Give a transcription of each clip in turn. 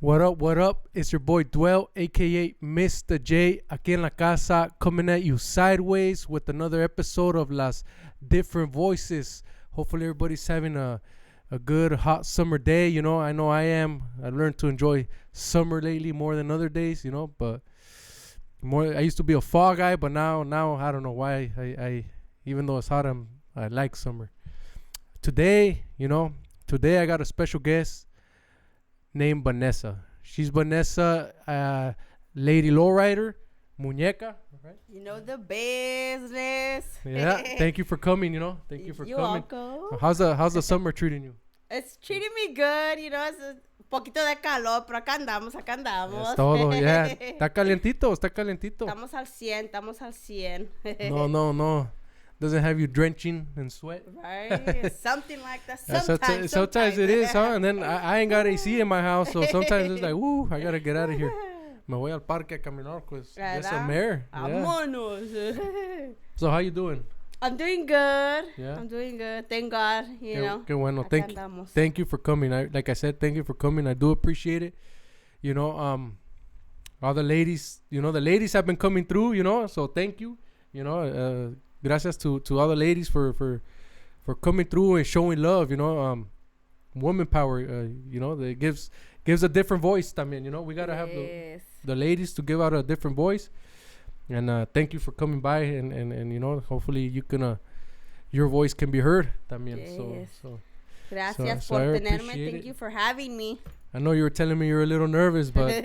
What up, what up? It's your boy Dwell, aka Mr. J, aquí en la casa, coming at you sideways with another episode of Las Different Voices. Hopefully everybody's having a good hot summer day. You know I am. I learned to enjoy summer lately more than other days, but I used to be a fall guy, but now I don't know why I even though it's hot, I like summer. Today I got a special guest named Vanessa. She's Vanessa, Lady Lowrider, Muñeca, right? You know the business. Yeah, thank you for coming, Thank you for coming. Welcome. How's the summer treating you? It's treating me good, it's a poquito de calor, pero acá andamos. Es todo, yeah. Está calientito. Estamos al 100. No. Doesn't have you drenching in sweat. Right? Something like that. Sometimes it is, huh? And then I ain't got AC in my house, so sometimes it's like, woo, I gotta get out of here. Me voy al parque a caminar, pues. There's some air. Vámonos. So how you doing? I'm doing good. Yeah. I'm doing good. Thank God, Qué bueno. Thank you for coming. Like I said, thank you for coming. I do appreciate it. All the ladies, the ladies have been coming through, so thank you. Gracias to all the ladies for coming through and showing love, woman power, that gives a different voice también, we got to have the ladies to give out a different voice. And thank you for coming by and hopefully you can your voice can be heard también. Yes. So Gracias por tenerme. Thank you for having me. I know you were telling me you were a little nervous, but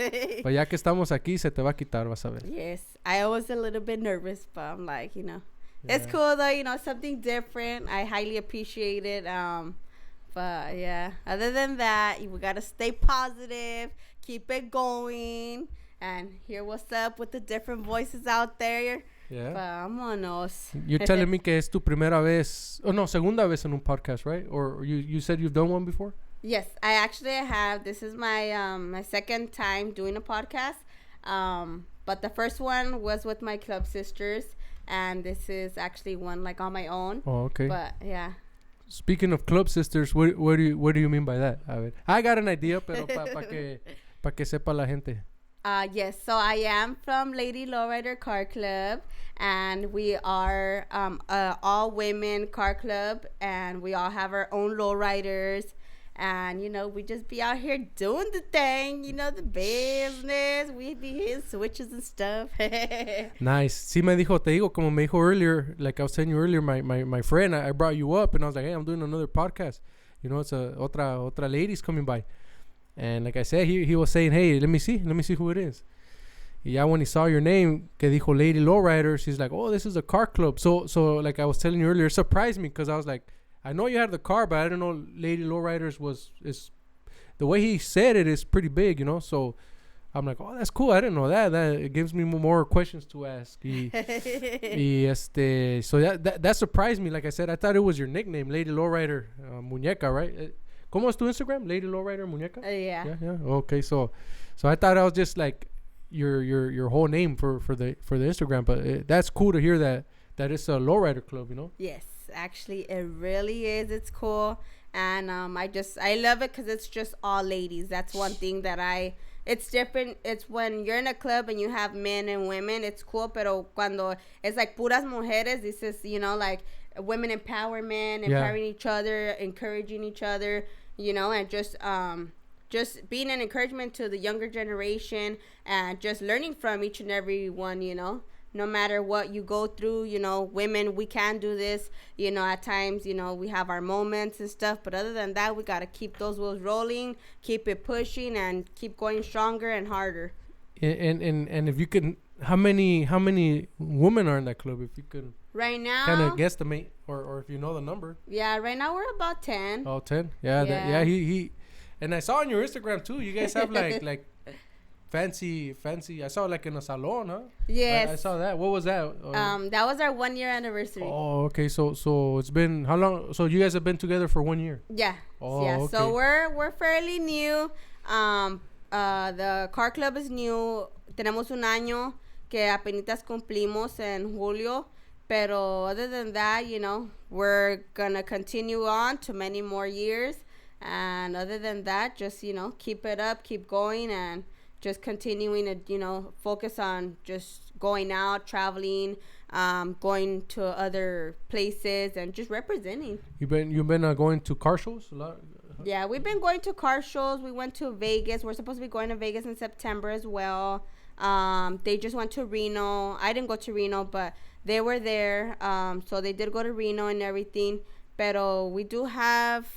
ya que estamos aquí se te va a quitar, vas a ver. Yes, I was a little bit nervous, but I'm like, It's cool though, something different. I highly appreciate it. But yeah, other than that, we gotta stay positive, keep it going, and hear what's up with the different voices out there. Yeah. Vámonos. You're telling me que es tu primera vez, segunda vez en un podcast, right? Or you said you've done one before? Yes, I actually have. This is my my second time doing a podcast. But the first one was with my club sisters. And this is actually one like on my own. Oh, okay. But yeah. Speaking of club sisters, what do you mean by that? A ver. I got an idea, pero pa que sepa la gente. Yes, so I am from Lady Lowrider Car Club, and we are all women car club, and we all have our own lowriders. And, we just be out here doing the thing, the business. We be hitting switches and stuff. Nice. Sí, como me dijo earlier, like I was telling you earlier, my friend, I brought you up, and I was like, hey, I'm doing another podcast. It's otra ladies coming by. And like I said, he was saying, hey, let me see who it is. Y ya when he saw your name, que dijo Lady Lowrider, she's like, oh, this is a car club. So like I was telling you earlier, it surprised me because I was like, I know you had the car, but I didn't know Lady Lowriders is the way he said it is pretty big, So I'm like, oh, that's cool. I didn't know that. That it gives me more questions to ask. So that surprised me. Like I said, I thought it was your nickname, Lady Lowrider Muñeca, right? ¿Cómo es tu Instagram? Lady Lowrider Muñeca? Yeah. Yeah. Okay, so I thought I was just like your whole name for the Instagram, but that's cool to hear that it's a lowrider club, Yes. Actually, it really is. It's cool, and I love it because it's just all ladies. That's one thing that it's different. It's when you're in a club and you have men and women, it's cool, pero cuando it's like puras mujeres, this is like women empowerment, empowering each other, encouraging each other, and just being an encouragement to the younger generation and just learning from each and every one, No matter what you go through, women, we can do this. At times, we have our moments and stuff. But other than that, we got to keep those wheels rolling, keep it pushing, and keep going stronger and harder. And if you can, how many women are in that club? If you can right now kind of guesstimate, or if you know the number. Yeah, right now we're about 10. Oh, 10? Yeah. He and I saw on your Instagram, too, you guys have like fancy. I saw like in a salon, huh? Yes. I saw that. What was that? That was our 1 year anniversary. Oh, okay. So it's been how long? So you guys have been together for 1 year? Yeah. Oh, yeah. Okay. So we're fairly new. The car club is new. Tenemos un año que apenitas cumplimos en julio. Pero other than that, we're gonna continue on to many more years. And other than that, just, keep it up, keep going, and just continuing to, focus on just going out, traveling, going to other places, and just representing. You've been going to car shows a lot? Yeah, we've been going to car shows. We went to Vegas. We're supposed to be going to Vegas in September as well. They just went to Reno. I didn't go to Reno, but they were there. So they did go to Reno and everything. Pero we do have...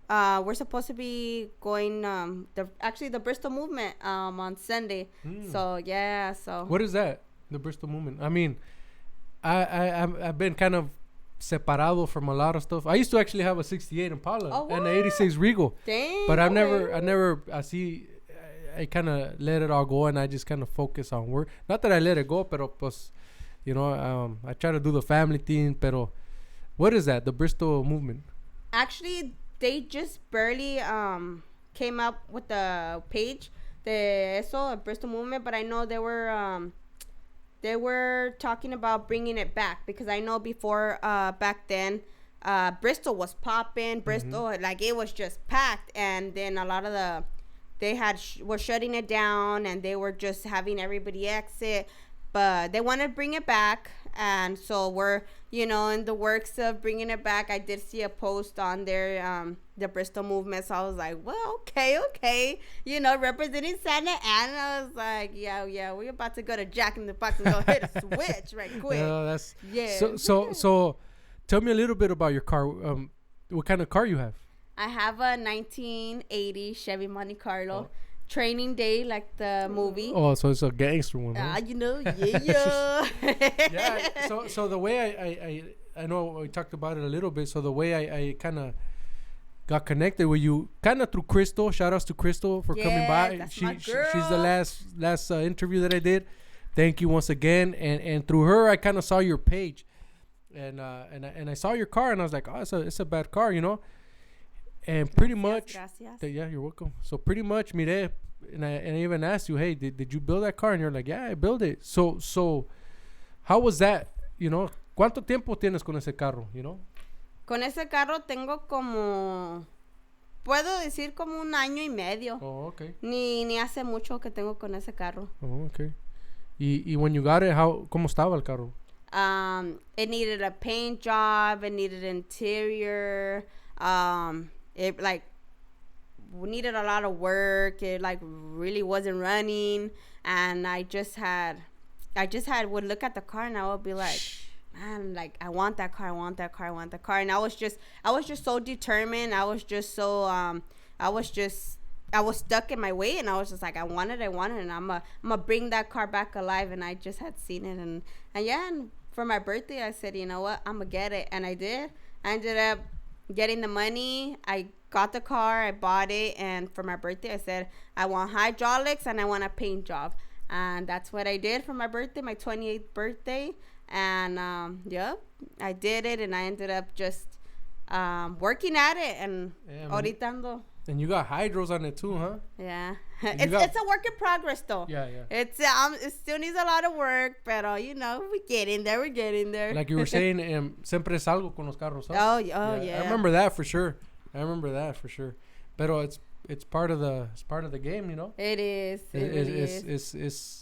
we're supposed to be going the Bristol movement on Sunday. So yeah, so what is that, the Bristol movement? I mean, I've been kind of separado from a lot of stuff. I used to actually have a 68 Impala and an 86 Regal. Dang, but I kind of let it all go, and I just kind of focus on work. Not that I let it go, pero pues, I try to do the family thing. Pero what is that, the Bristol movement? Actually, they just barely came up with the page de eso, Bristol movement, but I know they were talking about bringing it back, because I know before back then Bristol was popping. Bristol, like, it was just packed, and then a lot of were shutting it down, and they were just having everybody exit, but they want to bring it back. And so we're, in the works of bringing it back. I did see a post on there, the Bristol movement. So I was like, well, okay. Representing Santa Ana. I was like, yeah, we're about to go to Jack in the Box and go hit a switch right quick. So tell me a little bit about your car. What kind of car you have? I have a 1980 Chevy Monte Carlo. Oh. Training Day, like the movie. Oh, so it's a gangster one, huh? Yeah. So the way I know we talked about it a little bit. So the way I kind of got connected with you, kind of through Crystal. Shout outs to Crystal for coming by. That's my girl. She's the last interview that I did. Thank you once again. And through her, I kind of saw your page, and I saw your car, and I was like, oh, it's a bad car, And pretty much, yeah, you're welcome. So pretty much, mire, and I even asked you, hey, did you build that car? And you're like, yeah, I built it. So how was that? ¿Cuánto tiempo tienes con ese carro? Con ese carro tengo puedo decir como 1 año y medio. Oh, okay. Ni hace mucho que tengo con ese carro. Oh, okay. Y when you got it, ¿cómo estaba el carro? It needed a paint job. It needed interior. It needed a lot of work. It really wasn't running, and I just would look at the car, and I would be like, man, I want that car, and I was just so determined. I was just so I was stuck in my way, and I was just like, I want it, and I'm gonna bring that car back alive. And I just had seen it, and for my birthday, I said, you know what, I'm gonna get it, and I did. I ended up getting the money. I got the car, I bought it, and for my birthday I said I want hydraulics and I want a paint job, and that's what I did for my birthday, my 28th birthday. And I did it, and I ended up just working at it, and ahorita. And you got hydros on it too, huh? Yeah. It's a work in progress, though. Yeah. It still needs a lot of work, but we're getting there. Like you were saying, siempre es algo con los carros, huh? Oh yeah. I remember that for sure. Pero it's part of the game, It is.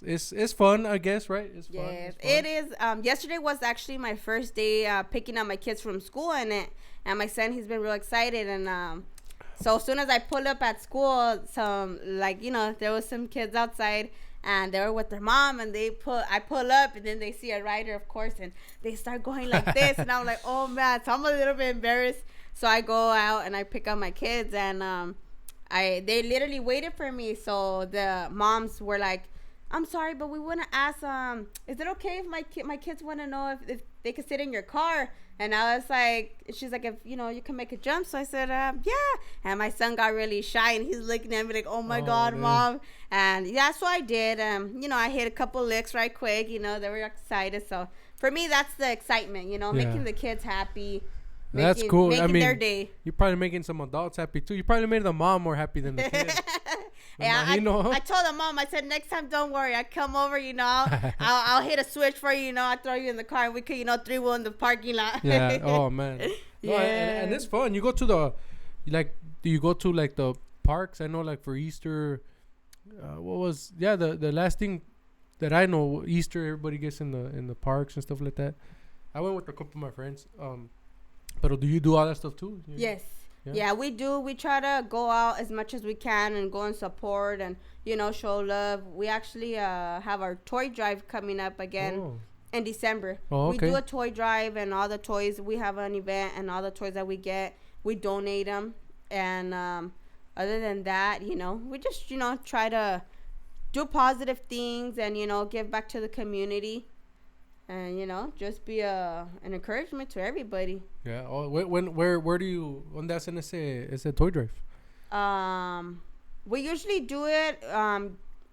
It's fun, I guess, right? It's fun. Yes, it is. Yesterday was actually my first day picking up my kids from school, and my son, he's been real excited, and so as soon as I pull up at school, there was some kids outside, and they were with their mom, and I pull up, and then they see a rider, of course, and they start going like this, and I'm like, oh man, so I'm a little bit embarrassed. So I go out and I pick up my kids, and they literally waited for me. So the moms were like, I'm sorry, but we want to ask, is it okay if my kids want to know if they could sit in your car? And I was like, she's like, if you can make a jump. So I said, yeah. And my son got really shy, and he's looking at me like, oh my God, Mom. And yeah, so I did. I hit a couple licks right quick. They were excited. So for me, that's the excitement, making the kids happy. That's cool. Making their day. You're probably making some adults happy too. You probably made the mom more happy than the kids. Yeah, I told the mom, I said, next time, don't worry. I come over, I'll hit a switch for you, I'll throw you in the car, and we could, 3-wheel in the parking lot. Yeah. Oh man. Yeah. No, and it's fun. You go to do you go to like the parks? I know like for Easter, the last thing that I know, Easter, everybody gets in the parks and stuff like that. I went with a couple of my friends. But do you do all that stuff too? Yes. Yeah, we do. We try to go out as much as we can and go and support and, show love. We actually have our toy drive coming up again in December. Oh, okay. We do a toy drive, and all the toys, we have an event, and all the toys that we get, we donate them. And other than that, we just, try to do positive things and, give back to the community. And just be an encouragement to everybody. Yeah. Oh, where do you when that's in ese toy drive? We usually do it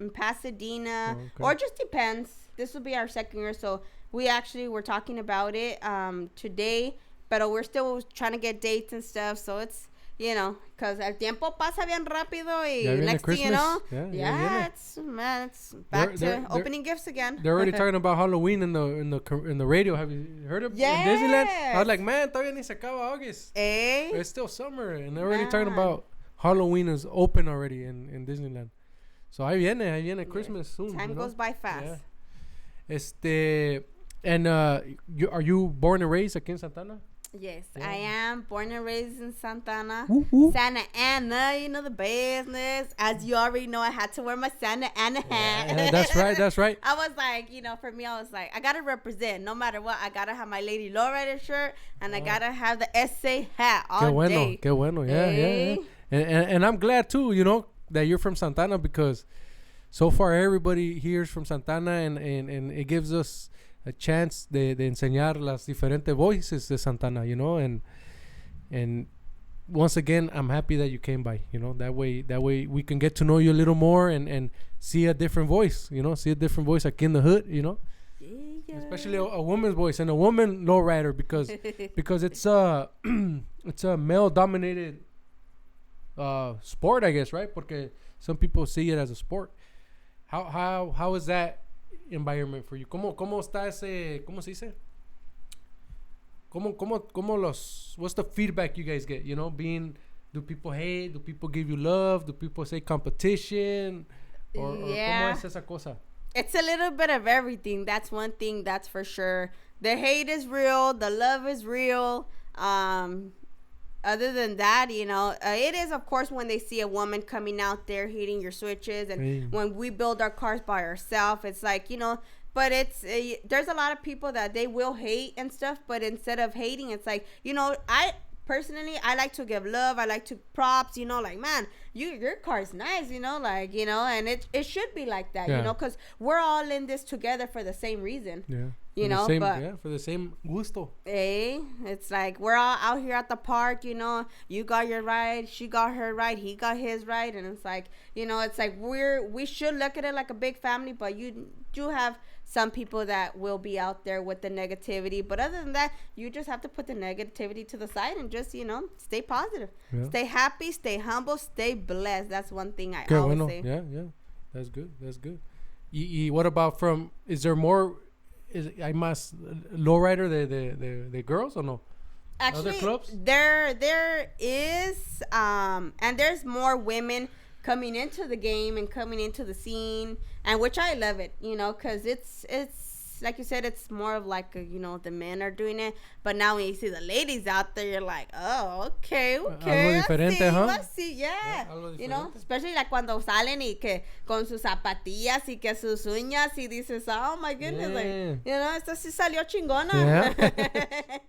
in Pasadena, or just depends. This will be our second year, so we're talking about it today, but we're still trying to get dates and stuff. So it's because el tiempo pasa bien rápido, y next thing you know, it's back to opening gifts again. They're already talking about Halloween in the radio. Have you heard of Disneyland? I was like, man, todavía ni se acaba August. It's still summer, and they're already talking about Halloween is open already in Disneyland. So ahí viene Christmas soon. Time goes by fast. Yeah. And are you born and raised aquí in Santana? Yes, I am born and raised in Santana. Santa Ana, the business. As you already know, I had to wear my Santa Ana hat. Yeah, that's right. I was like, for me, I was like, I got to represent. No matter what, I got to have my Lady Lowrider shirt, and I got to have the SA hat all day. Qué bueno, yeah. And I'm glad, too, that you're from Santana, because so far everybody here is from Santana, and it gives us a chance de enseñar las diferentes voices de Santana, and once again, I'm happy that you came by, that way we can get to know you a little more and see a different voice, see a different voice like in the hood, Yeah. Especially a woman's voice and a woman lowrider, because it's a male dominated sport, I guess, right? Porque some people see it as a sport. How is that environment for you? ¿Cómo está ese, cómo se dice? What's the feedback you guys get? Do people hate? Do people give you love? Do people say competition? Or ¿cómo es esa cosa? It's a little bit of everything. That's one thing, that's for sure. The hate is real. The love is real. Other than that, it is, of course, when they see a woman coming out there hitting your switches, and when we build our cars by ourselves, it's like, but it's there's a lot of people that they will hate and stuff, but instead of hating, it's like, I personally, I like to give love. I like to props, like, man, your car's nice, and it should be like that, because we're all in this together for the same reason. For the same gusto. It's like we're all out here at the park, you got your ride, she got her ride, he got his ride, and it's like, it's like we should look at it like a big family, but you do have some people that will be out there with the negativity, but other than that, you just have to put the negativity to the side and just, stay positive, stay happy, stay humble, stay blessed. That's one thing I always say. Yeah, that's good. What about is there more? Hay más lowrider the girls or no? Actually, other clubs? There is, and there's more women coming into the game and coming into the scene, and which I love it, because it's like you said, it's more of like the men are doing it, but now when you see the ladies out there, you're like, oh, okay, algo diferente, I see, yeah, especially like cuando salen y que con sus zapatillas y que sus uñas y dices, oh my goodness, like, esta sí salió chingona. Yeah.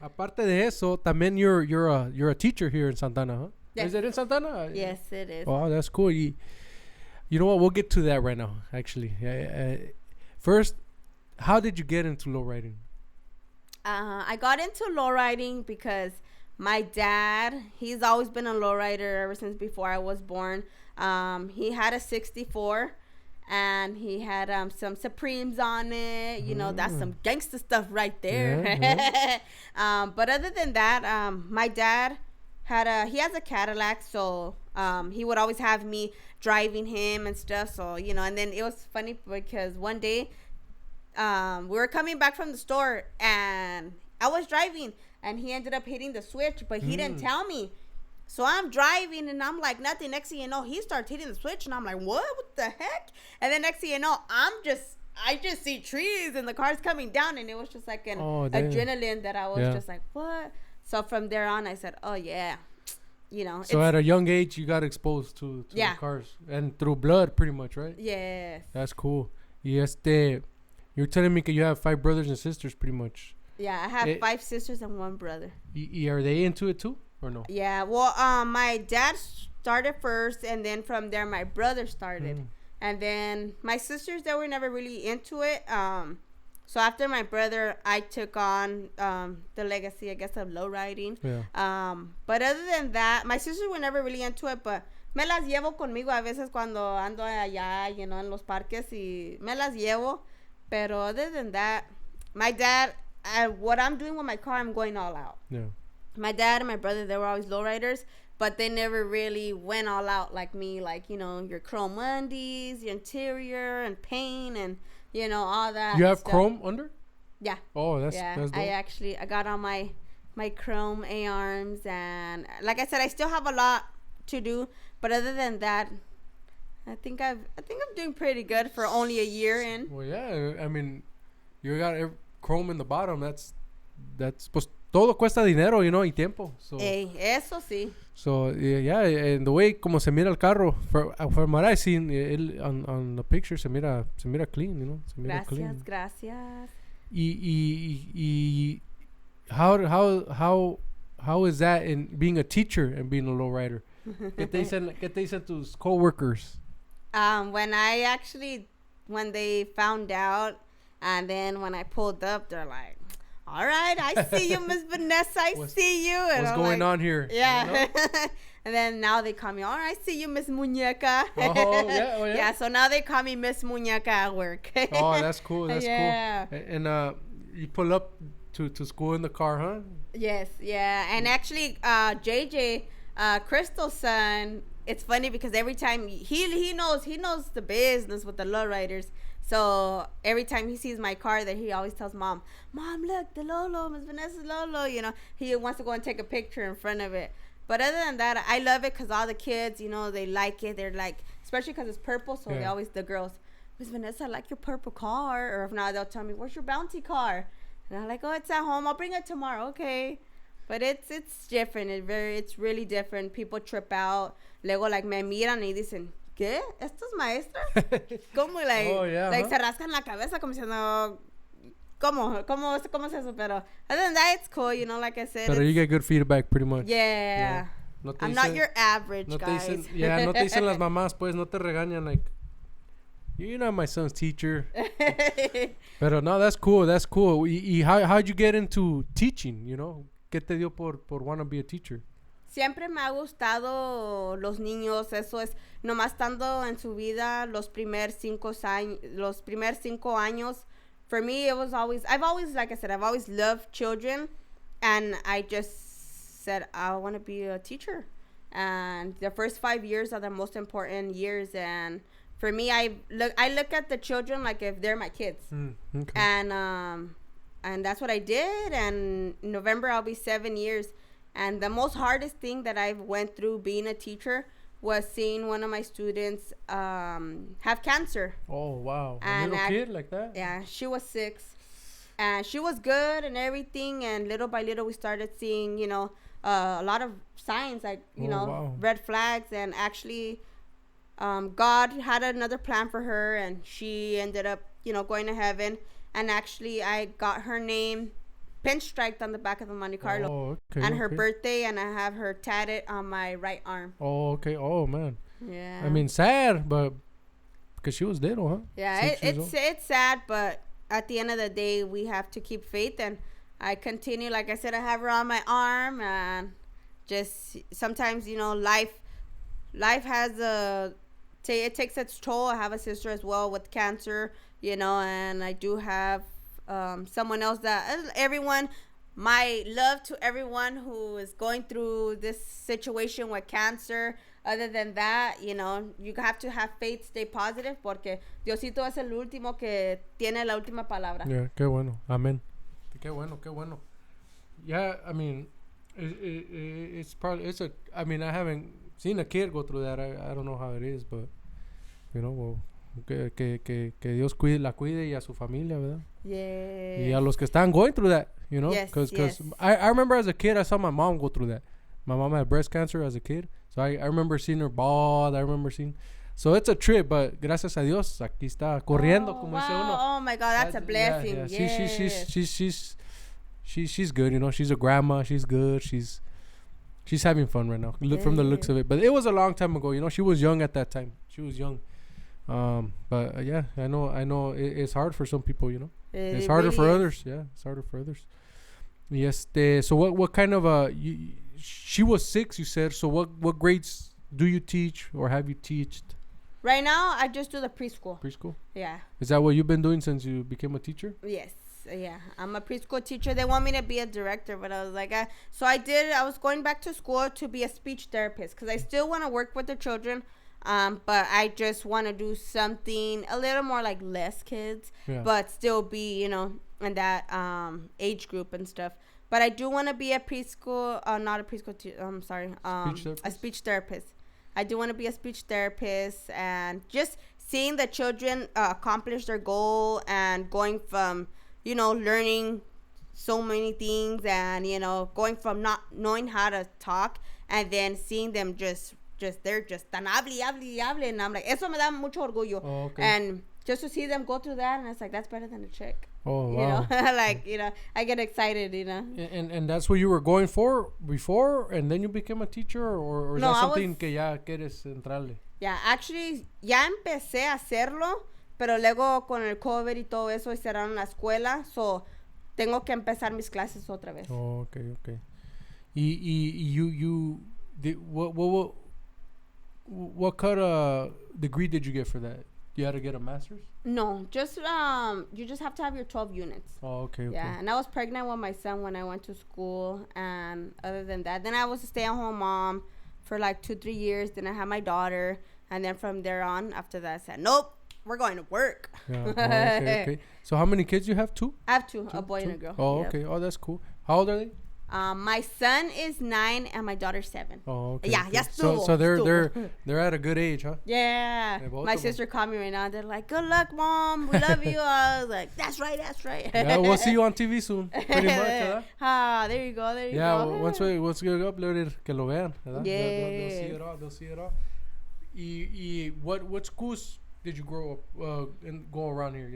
Aparte de eso, también you're a teacher here in Santana, huh? Yes. Is it in Santana? Yes, it is. Oh, that's cool. You know what? We'll get to that right now, actually. First, how did you get into lowriding? I got into lowriding because my dad, he's always been a lowrider ever since before I was born. He had a 64, and he had some Supremes on it. That's some gangster stuff right there. Yeah. But other than that, my dad he has a Cadillac, so he would always have me driving him and stuff. So and then it was funny because one day we were coming back from the store, and I was driving, and he ended up hitting the switch, but he didn't tell me. So I'm driving and I'm like nothing. Next thing you know, he starts hitting the switch and I'm like, what the heck? And then next thing you know, I just see trees and the car's coming down, and it was just like an adrenaline that I was just like, what? So from there on, I said, oh yeah, you know. So at a young age, you got exposed to the cars and through blood, pretty much, right? Yes. That's cool. You're telling me that you have 5 brothers and sisters, pretty much. Yeah, I have 5 sisters and 1 brother. Are they into it too, or no? Yeah, well, my dad started first, and then from there, my brother started. And then my sisters, they were never really into it. So after my brother, I took on the legacy, I guess, of low riding. Yeah. But other than that, my sisters were never really into it, but me las llevo conmigo a veces cuando ando allá, you know, en los parques, y me las llevo. Pero other than that, my dad, what I'm doing with my car, I'm going all out. Yeah. My dad and my brother, they were always lowriders, but they never really went all out like me. Like, you know, your chrome undies, your interior and paint, and, you know, all that. You have chrome under? Yeah. Oh, that's dope. I got on my chrome A-arms, and like I said, I still have a lot to do, but other than that, I think I'm doing pretty good for only a year in. Well, yeah, I mean, you got chrome in the bottom. That's pues todo cuesta dinero, you know, y tiempo. So eso sí. So yeah, and the way como se mira el carro, from what I seen on the picture, se mira clean, you know. Se mira clean. Gracias. Y how is that in being a teacher and being a lowrider? ¿Qué te dicen tus coworkers? When they found out, and then when I pulled up, they're like, all right, I see you, Miss Vanessa. I see you. And what's going on here? Yeah. You know? And then now they call me, all right, I see you, Miss Muñeca. Oh, yeah. Yeah, so now they call me Miss Muñeca at work. Oh, that's cool. That's cool. And you pull up to school in the car, huh? Yes, yeah. And actually, JJ, Crystal's son, it's funny because every time he knows the business with the lowriders. So every time he sees my car, that he always tells Mom, look, the Lolo, Miss Vanessa's Lolo. You know, he wants to go and take a picture in front of it. But other than that, I love it because all the kids, you know, they like it. They're like, especially because it's purple, so they always, the girls, Miss Vanessa, I like your purple car. Or if not, they'll tell me, where's your bounty car? And I'm like, oh, it's at home. I'll bring it tomorrow. Okay. But it's different. It's really different. People trip out. Luego, like, me miran y dicen, ¿qué? ¿Esto es maestra? Como, like, se rascan la cabeza como diciendo, ¿cómo es eso? Pero other than that, it's cool, you know, like I said. Pero you get good feedback, pretty much. Yeah. No I'm not your average, guys. No te dicen las mamás, pues, no te regañan, like, you're not my son's teacher. Pero no, that's cool. Y how'd you get into teaching, you know? ¿Qué te dio por want to be a teacher? Siempre me ha gustado los niños, eso es, nomás estando en su vida los primeros 5 años. For me, I've always loved children, and I just said, I want to be a teacher. And the first 5 years are the most important years, and for me, I look at the children like if they're my kids. Okay. And that's what I did, and in November, I'll be 7 years. And the most hardest thing that I went through being a teacher was seeing one of my students have cancer. Oh, wow. And a little kid like that? Yeah, she was 6. And she was good and everything. And little by little, we started seeing, you know, a lot of signs like, you know, red flags. And actually, God had another plan for her. And she ended up, you know, going to heaven. And actually, I got her name pinstriped on the back of the Monte Carlo. Oh, okay. And her birthday, and I have her tatted on my right arm. Oh, okay. Oh, man. Yeah. I mean, sad, but because she was little, huh? Yeah, it's sad, but at the end of the day, we have to keep faith. And I continue, like I said, I have her on my arm, and just sometimes, you know, life has it takes its toll. I have a sister as well with cancer, you know, and I do have someone else that everyone, my love to everyone who is going through this situation with cancer. Other than that, you know, you have to have faith, stay positive, porque Diosito es el último que tiene la última palabra. Yeah, qué bueno. Amen. Qué bueno. Yeah, I mean, It's probably I mean, I haven't seen a kid go through that. I don't know how it is, but well, que Dios la cuide y a su familia, ¿verdad? Yeah. Y a los que están going through that, Yes, because yes. I remember as a kid, I saw my mom go through that. My mom had breast cancer as a kid, so I remember seeing her bald. I remember seeing. So it's a trip, but gracias a Dios, aquí está corriendo, como dice uno. Oh my God, that's a blessing. Yeah. Yes. She's good, she's a grandma, she's good, she's having fun right now, from the looks of it. But it was a long time ago, she was young at that time. She was young. But yeah, I know it's hard for some people, it's harder for others. Yeah, it's harder for others. Yes. So what kind of she was 6, you said. So what grades do you teach or have you taught? Right now, I just do the preschool. Preschool? Yeah. Is that what you've been doing since you became a teacher? Yes. Yeah. I'm a preschool teacher. They want me to be a director, but I was like, so I was going back to school to be a speech therapist because I still want to work with the children. But I just want to do something a little more like less kids, but still be, in that age group and stuff. But I do want to be a preschool, not a preschool, a speech therapist. I do want to be a speech therapist, and just seeing the children accomplish their goal and going from, learning so many things and, going from not knowing how to talk and then seeing them they're just tan hable, and I'm like, eso me da mucho orgullo. Oh, okay. And just to see them go through that, and it's like, that's better than a chick. Oh, wow. I get excited, And that's what you were going for before, and then you became a teacher, or is that something que ya quieres entrarle? Yeah, actually, ya empecé a hacerlo, pero luego con el COVID y todo eso, y cerraron la escuela, so tengo que empezar mis clases otra vez. Oh, okay. You did, what kind of degree did you get for that? You had to get a master's? No, just you just have to have your 12 units. Oh, okay. Yeah, and I was pregnant with my son when I went to school, and other than that, then I was a stay-at-home mom for like 2-3 years. Then I had my daughter, and then from there on, after that, I said, nope, we're going to work. Yeah. Oh, okay. So how many kids you have? 2? I have two, a boy and a girl. Oh, yep. Okay. Oh, that's cool. How old are they? My son is 9 and my daughter's 7. Oh, okay. Yeah, okay. estuvo. So they're at a good age, huh? Yeah. My sister called me right now. They're like, "Good luck, Mom. We love you." I was like, "That's right. Yeah, we'll see you on TV soon. Pretty much, huh? There you go. Yeah, once we upload it, que lo vean, ¿verdad? Yeah. They'll see it all. Y what schools did you grow up and go around here?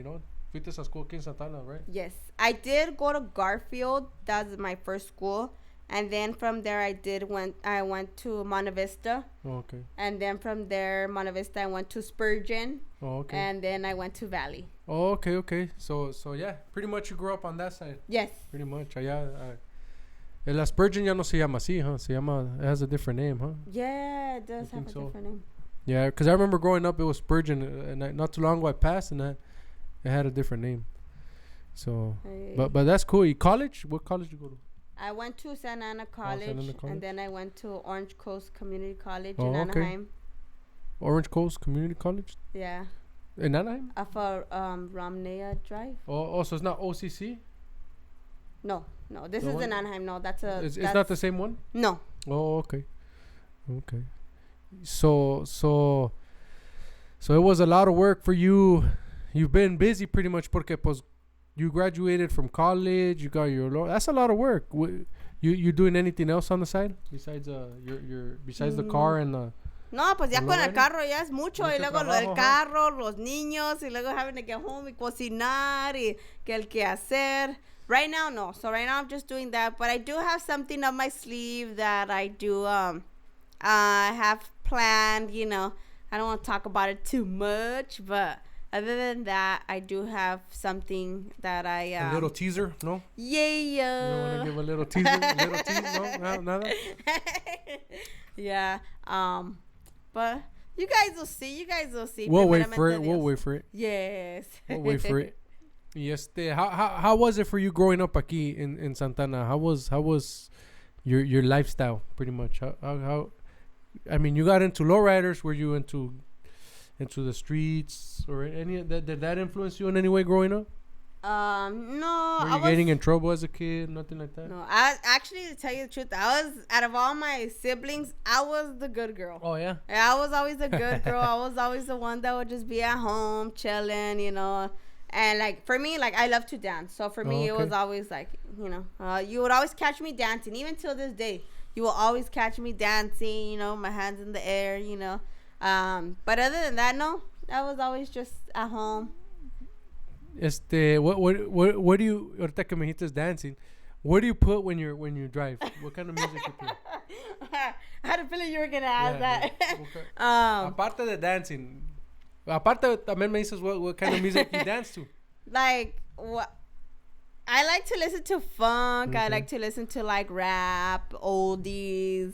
Fuiste a school aquí en Santana, right? Yes, I did go to Garfield. That was my first school, and then from there I went to Monte Vista. Oh, okay. And then from there, Monte Vista, I went to Spurgeon. Oh, okay. And then I went to Valley. Oh, okay. So yeah, pretty much you grew up on that side. Yes. Pretty much. Allá, la Spurgeon ya no se llama así, huh? It has a different name, huh? Yeah, it does have a different name. Yeah, because I remember growing up, it was Spurgeon, and not too long ago I passed, and it had a different name. So, but that's cool. College? What college did you go to? I went to Santa Ana College, and then I went to Orange Coast Community College in okay. Anaheim. Orange Coast Community College? Yeah. In Anaheim? For Romney Drive. Oh, so it's not OCC? No. This is in Anaheim. No, that's It's not the same one? No. Oh, okay. So it was a lot of work for you. You've been busy pretty much porque pues you graduated from college, you got your law. That's a lot of work. You doing anything else on the side besides besides the car and the No, pues ya con el carro ya es mucho y luego lo del carro, los niños y luego having to get home y cocinar y que el quehacer. Right now, no. So right now I'm just doing that, but I do have something up my sleeve that I do have planned, I don't want to talk about it too much, but other than that, I do have something that I... a little teaser, no? Yeah. You don't want to give a little teaser? A little teaser? No? Nada? Yeah. But you guys will see. We'll wait for it. Yes. We'll wait for it. Yes. How was it for you growing up aquí in Santana? How was your lifestyle, pretty much? How I mean, you got into lowriders. Were you into the streets or any of that? Did that influence you in any way growing up? No, Were I you was. getting in trouble as a kid? Nothing like that? No, I actually, to tell you the truth, I was out of all my siblings, I was the good girl. Oh, yeah? Yeah, I was always a good girl. I was always the one that would just be at home chilling, And like for me, like I love to dance, so for me it was always like, you would always catch me dancing, even till this day. You will always catch me dancing, my hands in the air, But other than that, no, I was always just at home. What do you, ahorita que me dijiste dancing, what do you put when you drive? What kind of music you play? I had a feeling you were gonna ask that. Yeah. Aparte de dancing, aparte también me dices what kind of music you dance to. Like what? I like to listen to funk. I like to listen to like rap, oldies.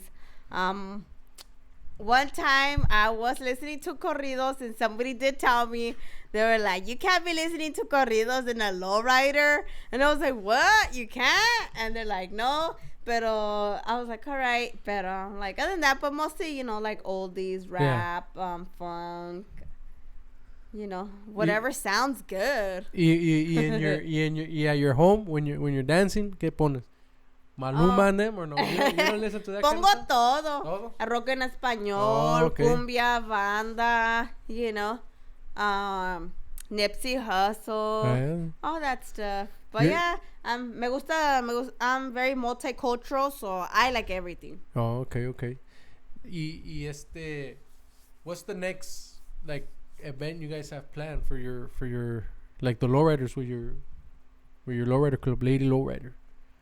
One time I was listening to corridos and somebody did tell me, they were like, you can't be listening to corridos in a lowrider. And I was like, what? You can't? And they're like, no. But I was like, all right. But like other than that, but mostly, like oldies, rap, funk. Whatever sounds good. Y your home when you're dancing, ¿qué pones? Maluma and them or no? You don't listen to that Pongo kind of stuff? todo. Rock en español, cumbia, banda, Nipsey Hussle, all that stuff. But yeah, me gusta, I'm very multicultural, so I like everything. Oh, okay. Y what's the next like event you guys have planned for your like the lowriders with your lowrider club, Lady Lowrider?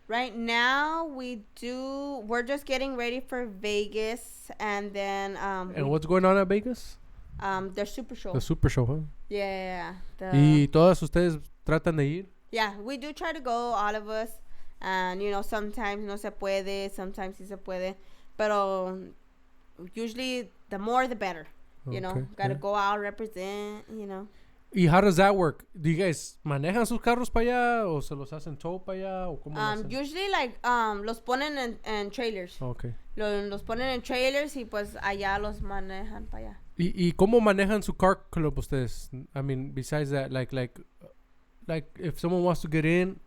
Right now we're just getting ready for Vegas, and then and what's going on at Vegas? Their super show. The super show, huh? Yeah. Y todas ustedes tratan de ir? Yeah, we do try to go, all of us. And, sometimes no se puede, sometimes sí se puede. Pero usually the more the better. Gotta go out, represent, ¿Y how does that work? Do you guys manejan sus carros para allá o se los hacen tow para allá o cómo lo hacen? Usually like los ponen en trailers. Okay. Los ponen en trailers y pues allá los manejan para allá. ¿Y cómo manejan su car club ustedes? I mean, besides that, like if someone wants to get in,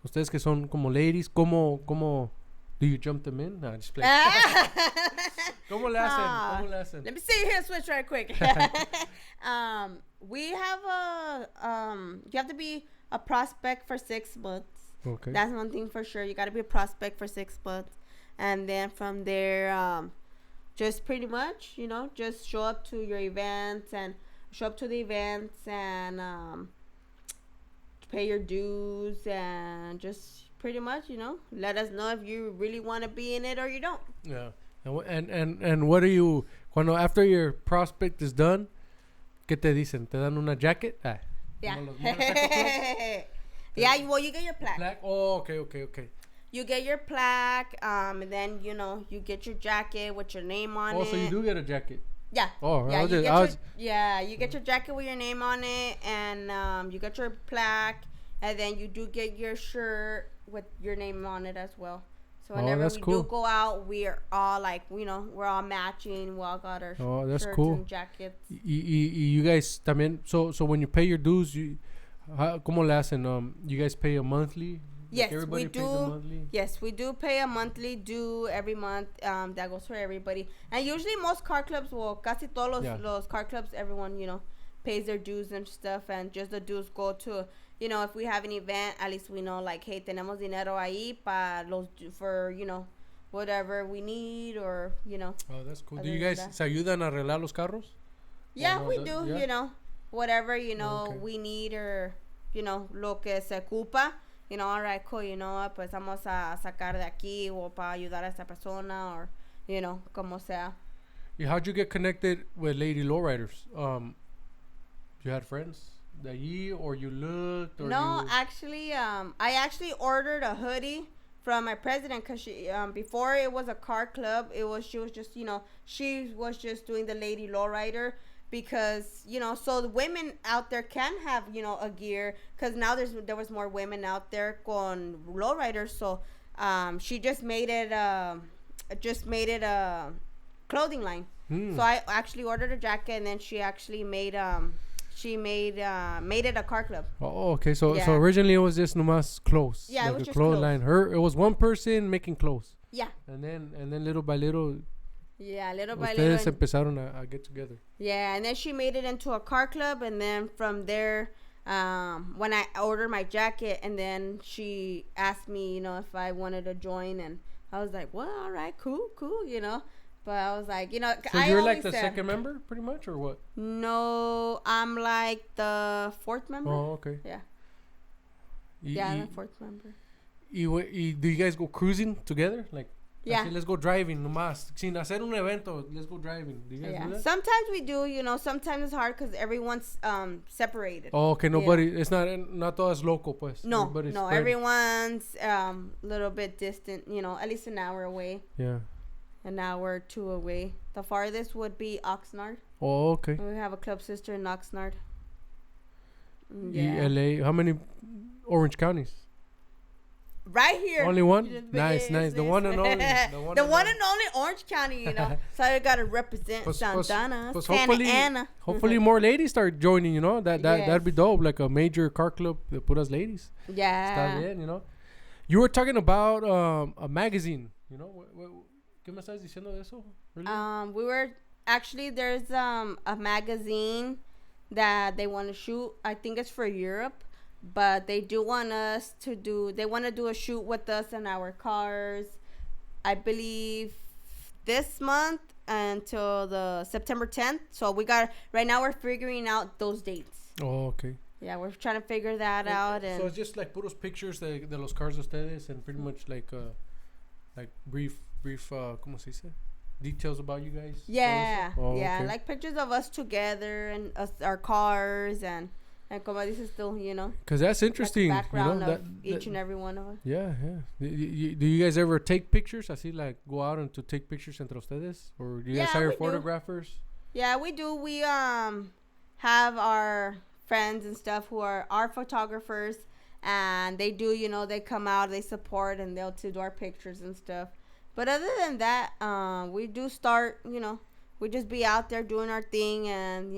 ustedes que son como ladies, ¿cómo do you jump them in? No, just play. ¿Cómo le hacen? Let me see here, switch right quick. We have you have to be a prospect for 6 months. Okay. That's one thing for sure. You got to be a prospect for 6 months. And then from there, just pretty much, just show up to your events and pay your dues and just pretty much, let us know if you really want to be in it or you don't. Yeah. And what do you, cuando after your prospect is done, ¿qué te dicen? ¿Te dan una jacket? Yeah. Yeah, well, you get your plaque. Oh, okay. You get your plaque, and then, you get your jacket with your name on it. Oh, so you do get a jacket? Yeah. Oh, yeah, you get your jacket with your name on it, and you get your plaque, and then you do get your shirt with your name on it as well. So whenever we do go out, we're all like, we're all matching. We all got our shirts and jackets. You guys también, so when you pay your dues, ¿cómo le hacen? You guys pay a monthly? Yes, we do. Yes, we do pay a monthly due every month. That goes for everybody. And usually most car clubs, casi todos los car clubs, everyone, pays their dues and stuff. And just the dues go to, if we have an event, at least we know, like, hey, tenemos dinero ahí for, whatever we need or, Oh, that's cool. Do you guys se ayudan a arreglar los carros? Yeah, we do, whatever, we need or, lo que se ocupa. All right, cool, pues vamos a sacar de aquí o para ayudar a esta persona or, como sea. How'd you get connected with Lady Lowriders? You had friends that or you looked? Or no, actually, I actually ordered a hoodie from my president because she, before it was a car club, she was just, she was just doing the Lady Lowrider. Because, so the women out there can have, a gear. Because now there was more women out there con lowriders. So she just made it a clothing line. So I actually ordered a jacket. And then she actually made she made it a car club. Oh, okay. So Yeah. so originally it was just nomás clothes. Yeah, it like was a just clothesline. It was one person making clothes. Yeah. And then little by little, Yeah, little by ustedes little. empezaron a get together. Yeah, and then she made it into a car club, and then from there, when I ordered my jacket, and then she asked me, if I wanted to join, and I was like, well, all right, cool, But I was like, So I you're like always the said, second member, pretty much, or what? No, I'm like the fourth member. Oh, okay. Yeah. Y- Yeah, I'm y- the fourth member. do you guys go cruising together? Like, Yeah. así, let's go driving, nomás. Sin hacer un evento, let's go driving. Do you guys Yeah. do that? Sometimes we do, sometimes it's hard because everyone's separated. Oh, okay. Nobody. It's not todas local, pues. No, Everybody's no, spread. everyone's a little bit distant, at least an hour away, Yeah. an hour or two away. The farthest would be Oxnard. Oh, okay. We have a club sister in Oxnard. Yeah. LA. How many Orange counties? Right here. Only one? Just Nice. The one and only. The one and only Orange County, So I gotta represent Santana, Santa Ana. Hopefully more ladies start joining, Yes. that'd be dope. Like a major car club that put us ladies. Está Yeah. bien, You were talking about a magazine, ¿Qué me estás diciendo de eso? Really? We were actually there's a magazine that they want to shoot. I think it's for Europe, but they do want us to do. They want to do a shoot with us in our cars. I believe this month until the September 10th. So right now we're figuring out those dates. Oh, okay. Yeah, we're trying to figure that out. And so it's just like puros pictures de los cars de ustedes and pretty much like brief ¿cómo se dice? Details about you guys. yeah, Oh, yeah, okay. like pictures of us together and our cars and como dices tú, Because that's interesting. like the background of that, each and every one of us. Yeah. Do you guys ever take pictures? Así like go out and to take pictures entre ustedes, or do you guys Yeah, hire we do. photographers? Yeah, we do. We have our friends and stuff who are our photographers, and they do, they come out, they support, and they'll do our pictures and stuff. But other than that, we do start, we just be out there doing our thing, and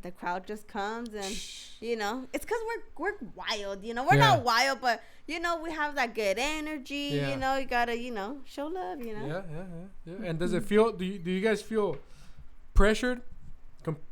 the crowd just comes, and it's because we're wild, we're not wild, but we have that good energy, Yeah. you gotta show love, Yeah. And does it feel? Do you guys feel pressured,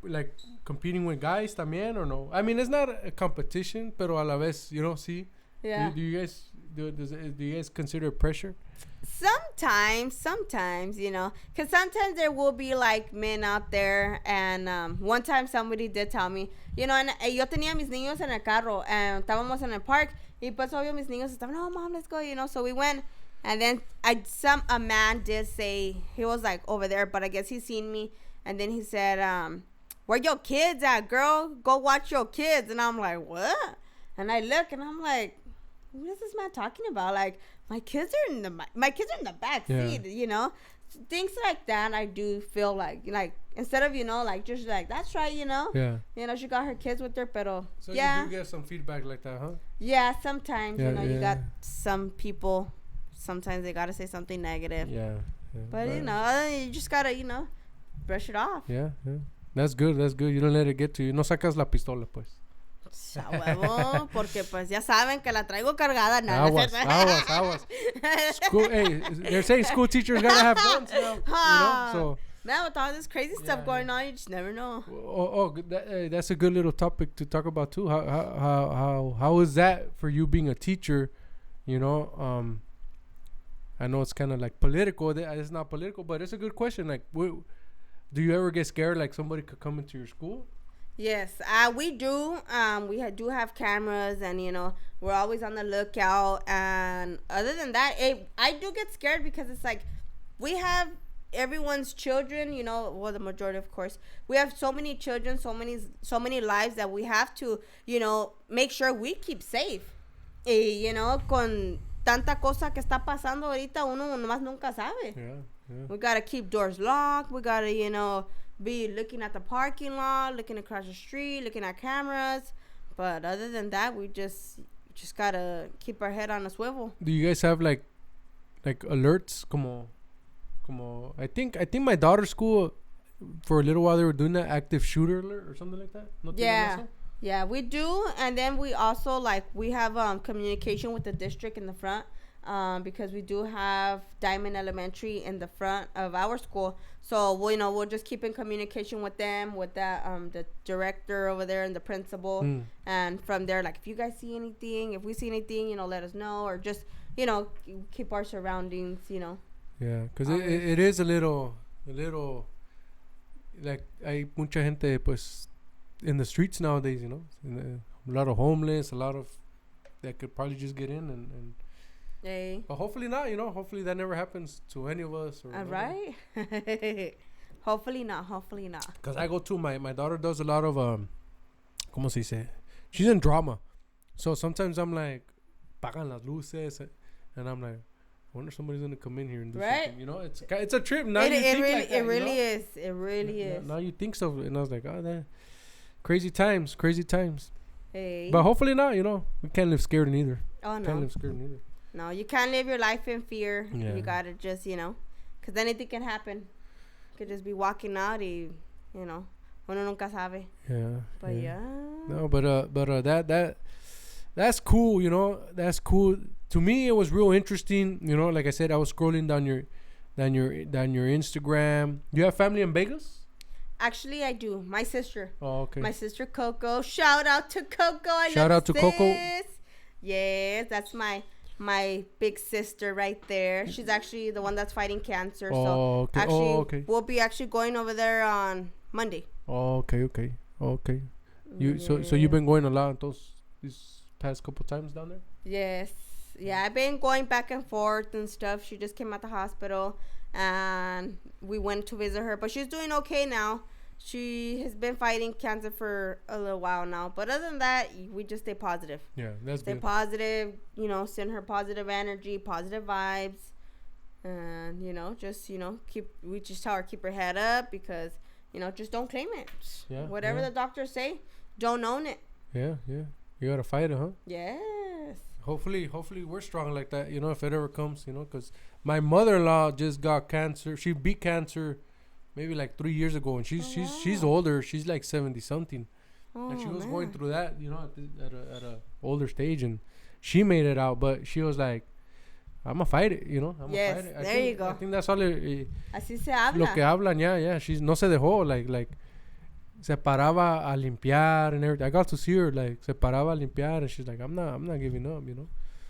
like competing with guys también, or no? I mean, it's not a competition, pero a la vez, see. Yeah. Do you guys do you guys consider pressure? Sometimes, because sometimes there will be like men out there, and one time somebody did tell me, and yo tenía mis niños en el carro, and estábamos en el park, y pues obvio mis niños estaban, oh mom, let's go, so we went, and then a man did say, he was like over there, but I guess he seen me, and then he said, where your kids at, girl? Go watch your kids. And I'm like, what? And I look, and I'm like, what is this man talking about? Like, my kids are in the back seat, things like that. I do feel like instead of like just like that's right, Yeah. She got her kids with her, pero So yeah, you do get some feedback like that, huh? yeah. Sometimes you got Yeah. some people. Sometimes they gotta say something negative, Yeah. but you just gotta brush it off. Yeah. That's good. You don't let it get to you. No sacas la pistola, pues. A huevo, porque pues ya saben que la traigo cargada. No, Aguas. They're saying school teachers gotta have guns now. So man, with all this crazy stuff going on, you just never know. That's a good little topic to talk about too. How is that for you being a teacher? I know it's kind of like political. It's not political, but it's a good question. Like, do you ever get scared like somebody could come into your school? Yes, we do. We do have cameras, and we're always on the lookout. And other than that, I do get scared because it's like we have everyone's children. Well, the majority, of course. We have so many children, so many lives that we have to, make sure we keep safe. Con tanta cosa que está pasando ahorita, uno nomás nunca sabe. Yeah. We gotta keep doors locked. We gotta, be looking at the parking lot, looking across the street, looking at cameras. But other than that, we just gotta keep our head on a swivel. Do you guys have like alerts? Como I think my daughter's school, for a little while they were doing that active shooter alert or something like that? ¿No tienen Yeah. eso? Yeah, we do, and then we also we have communication with the district in the front, because we do have Diamond Elementary in the front of our school. So we'll just keep in communication with them, with that the director over there and the principal, and from there, like if you guys see anything, if we see anything, let us know, or just keep our surroundings, Yeah, because it is a little like hay mucha gente pues in the streets nowadays, a lot of homeless, a lot of that could probably just get in and Hey. but hopefully not, hopefully that never happens to any of us. All right. Hopefully not. Because I go to my daughter does a lot of ¿cómo se dice? She's in drama, so sometimes I'm like pagan las luces, and I'm like, I wonder if somebody's gonna come in here and do something. It's a trip. Now It really is. It really is. Now you think so, and I was like, oh, that crazy times. Hey. But hopefully not. We can't live scared neither. Oh no. Can't live scared neither. No, you can't live your life in fear. Yeah. You gotta just because anything can happen. You could just be walking out, uno nunca sabe. Yeah. But yeah. No, but that's cool. That's cool. To me, it was real interesting. Like I said, I was scrolling down your Instagram. You have family in Vegas? Actually, I do. My sister. Oh, okay. My sister Coco. Shout out to Coco. Shout out to Coco. Yes, that's my big sister right there. She's actually the one that's fighting cancer. Oh, okay. Actually, we'll be actually going over there on Monday. Oh, okay. So you've been going a lot these past couple times down there? Yes. Yeah, I've been going back and forth and stuff. She just came out the hospital and we went to visit her, but she's doing okay now. She has been fighting cancer for a little while now, but other than that, we just stay positive. Yeah, that's stay good. Positive, send her positive energy, positive vibes, and we just tell her keep her head up, because just don't claim it. Yeah, whatever the doctors say, don't own it. Yeah, you gotta fight it, huh? Yes. Hopefully we're strong like that, if it ever comes, because my mother-in-law just got cancer. She beat cancer maybe like 3 years ago, and she's older. She's like 70 something, and she was going through that, at a older stage, and she made it out. But she was like, "I'm gonna fight it, I'm yes, gonna fight it." There you go. I think that's all. Así se habla. Lo que hablan, yeah. She's no se dejó, like se paraba a limpiar and everything. I got to see her, like se paraba a limpiar, and she's like, "I'm not giving up,"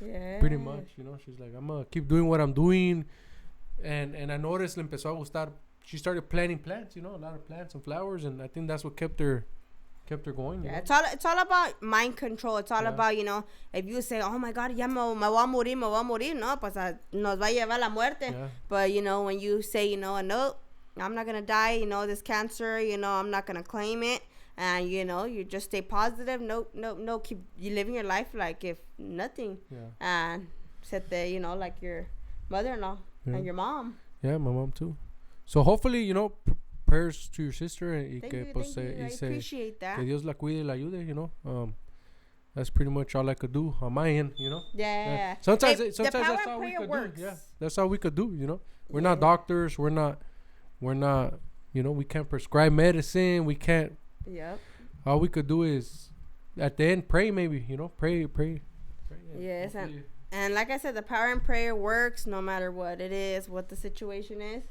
Yeah. Pretty much, she's like, "I'm gonna keep doing what I'm doing," and I noticed le empezó a gustar. She started planting plants, a lot of plants and flowers, and I think that's what kept her going. Yeah, it's all about mind control. It's all about, if you say, oh my God, ya me voy a morir, no, pues nos va a llevar la muerte. Yeah. But, when you say, no, I'm not going to die, this cancer, I'm not going to claim it. And, you just stay positive. No, keep you living your life like if nothing. Yeah. And sit there, like your mother-in-law and your mom. Yeah, my mom too. So hopefully, prayers to your sister, y Thank que you, pues I appreciate that. que Dios la cuide y la ayude, that's pretty much all I could do on my end, Yeah. Sometimes the that's power all we prayer could works. do. Yeah, that's all we could do. We're not doctors. We're not. We can't prescribe medicine. We can't. Yep. All we could do is, at the end, pray. Maybe pray. Yes, and like I said, the power in prayer works no matter what it is, what the situation is.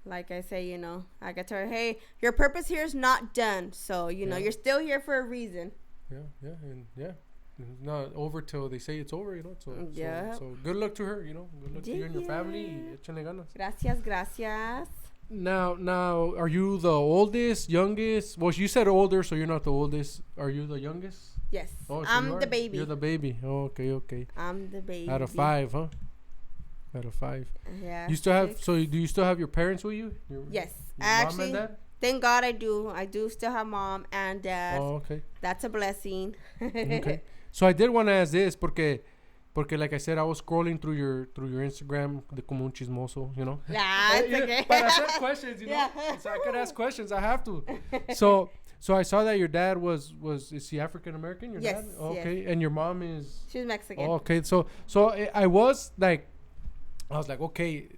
Like I say, I can tell her, hey, your purpose here is not done. So, you're still here for a reason. Yeah. It's not over till they say it's over, So, yeah. So good luck to her, Good luck to you and your family. Échale ganas. Gracias. Now, are you the oldest, youngest? Well, you said older, so you're not the oldest. Are you the youngest? Yes. Oh, so I'm the baby. You're the baby. Oh, okay. I'm the baby. Out of 5, huh? Out of 5. Yeah. You still have? So do you still have your parents with you? Yes. Your Actually, mom and dad? Thank God I do. I do still have mom and dad. Oh, okay. That's a blessing. Okay. So I did want to ask this porque like I said, I was scrolling through your Instagram, de como un chismoso, Yeah, it's okay. But I said questions, Yeah. So I could ask questions. I have to. So I saw that your dad is he African American? Your Yes, dad? Okay. yes. And your mom is? She's Mexican. Oh, okay. So I was like, okay,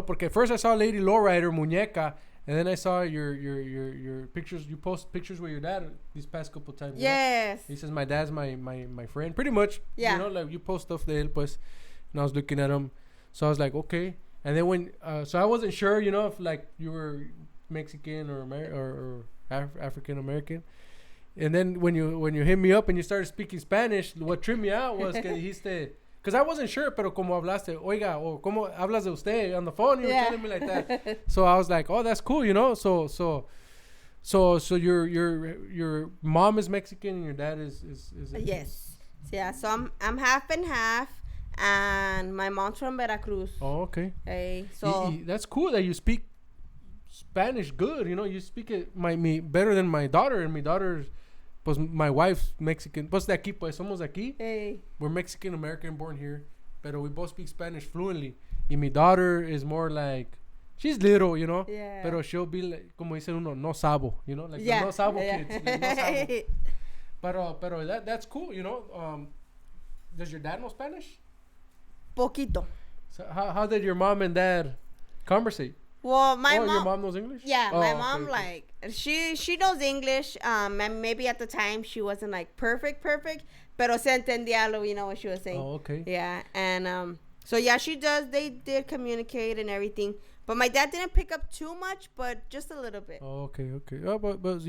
porque first I saw Lady Lowrider, muñeca, And then I saw your pictures. You post pictures with your dad these past couple times. Yes. He says my dad's my friend. Pretty much. Yeah. You know, like you post stuff de él, pues. And I was looking at him, so I was like, okay. And then when so I wasn't sure, you know, if like you were Mexican or African American. And then when you hit me up and you started speaking Spanish, what tripped me out was que dijiste. Because I wasn't sure, pero como hablaste, oiga, or como hablas de usted on the phone, you were telling me like that. So I was like, oh, that's cool, you know. So your mom is Mexican and your dad is yes, yeah. So I'm half and half, and my mom's from Veracruz. Oh, okay. Hey, so that's cool that you speak Spanish good. You know, you speak it me better than my daughter, and my daughter's. Pues my wife's Mexican. Pues de aquí, pues somos de aquí. Hey. We're Mexican American, born here, pero we both speak Spanish fluently. Y my daughter is more like, she's little, you know. Yeah. Pero she'll be like, como dice uno, no sabo, you know, like yeah. the no sabo yeah. kids. Like, no sabo. Pero that's cool, you know. Does your dad know Spanish? Poquito. So how did your mom and dad conversate? Well, my mom. Your mom knows English? Yeah, oh, my okay, mom like she knows English. And maybe at the time she wasn't like perfect, pero se entendía lo, you know, what she was saying. Oh, okay. Yeah, and so yeah, she does. They did communicate and everything, but my dad didn't pick up too much, but just a little bit. Oh, okay. Oh, but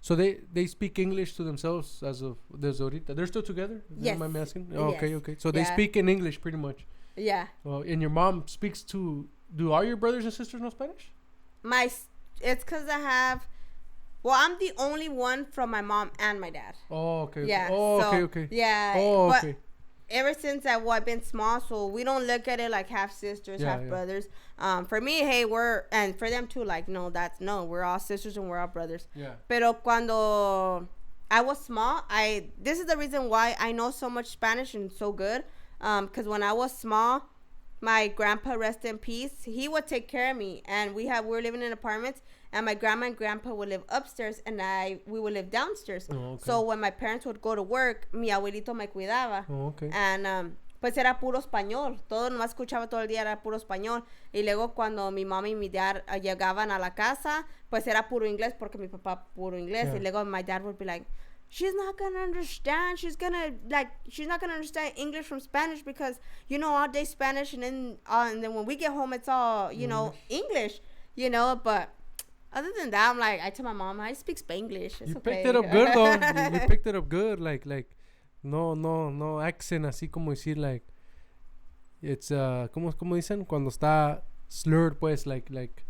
so they speak English to themselves as of there's ahorita. They're still together? Yes. Am I asking? Oh, yes. Okay. So they speak in English pretty much. Yeah. And your mom speaks to. Do all your brothers and sisters know Spanish? It's because I have. Well, I'm the only one from my mom and my dad. Oh, okay. Yeah. Oh, so, okay. Yeah. Oh, but okay. Ever since I've been small, so we don't look at it like half sisters, half brothers. For me, hey, and for them too, like, no, we're all sisters and we're all brothers. Yeah. Pero cuando I was small, this is the reason why I know so much Spanish and so good. Because when I was small, my grandpa, rest in peace, he would take care of me, and we were living in apartments, and my grandma and grandpa would live upstairs, and we would live downstairs. Oh, okay. So when my parents would go to work, mi abuelito me cuidaba. Oh, okay. And pues era puro español, todo nomás escuchaba todo el día, era puro español. Y luego cuando mi mamá y mi dad llegaban a la casa, pues era puro inglés, porque mi papá puro inglés. Y luego my dad would be like, she's not gonna understand. She's not gonna understand English from Spanish, because you know all day Spanish, and then when we get home, it's all know English, you know. But other than that, I'm like, I tell my mom, I speak Spanglish. It's you okay. picked it up good though. You picked it up good, like no accent, así como decir like it's como dicen cuando está slurred, pues like.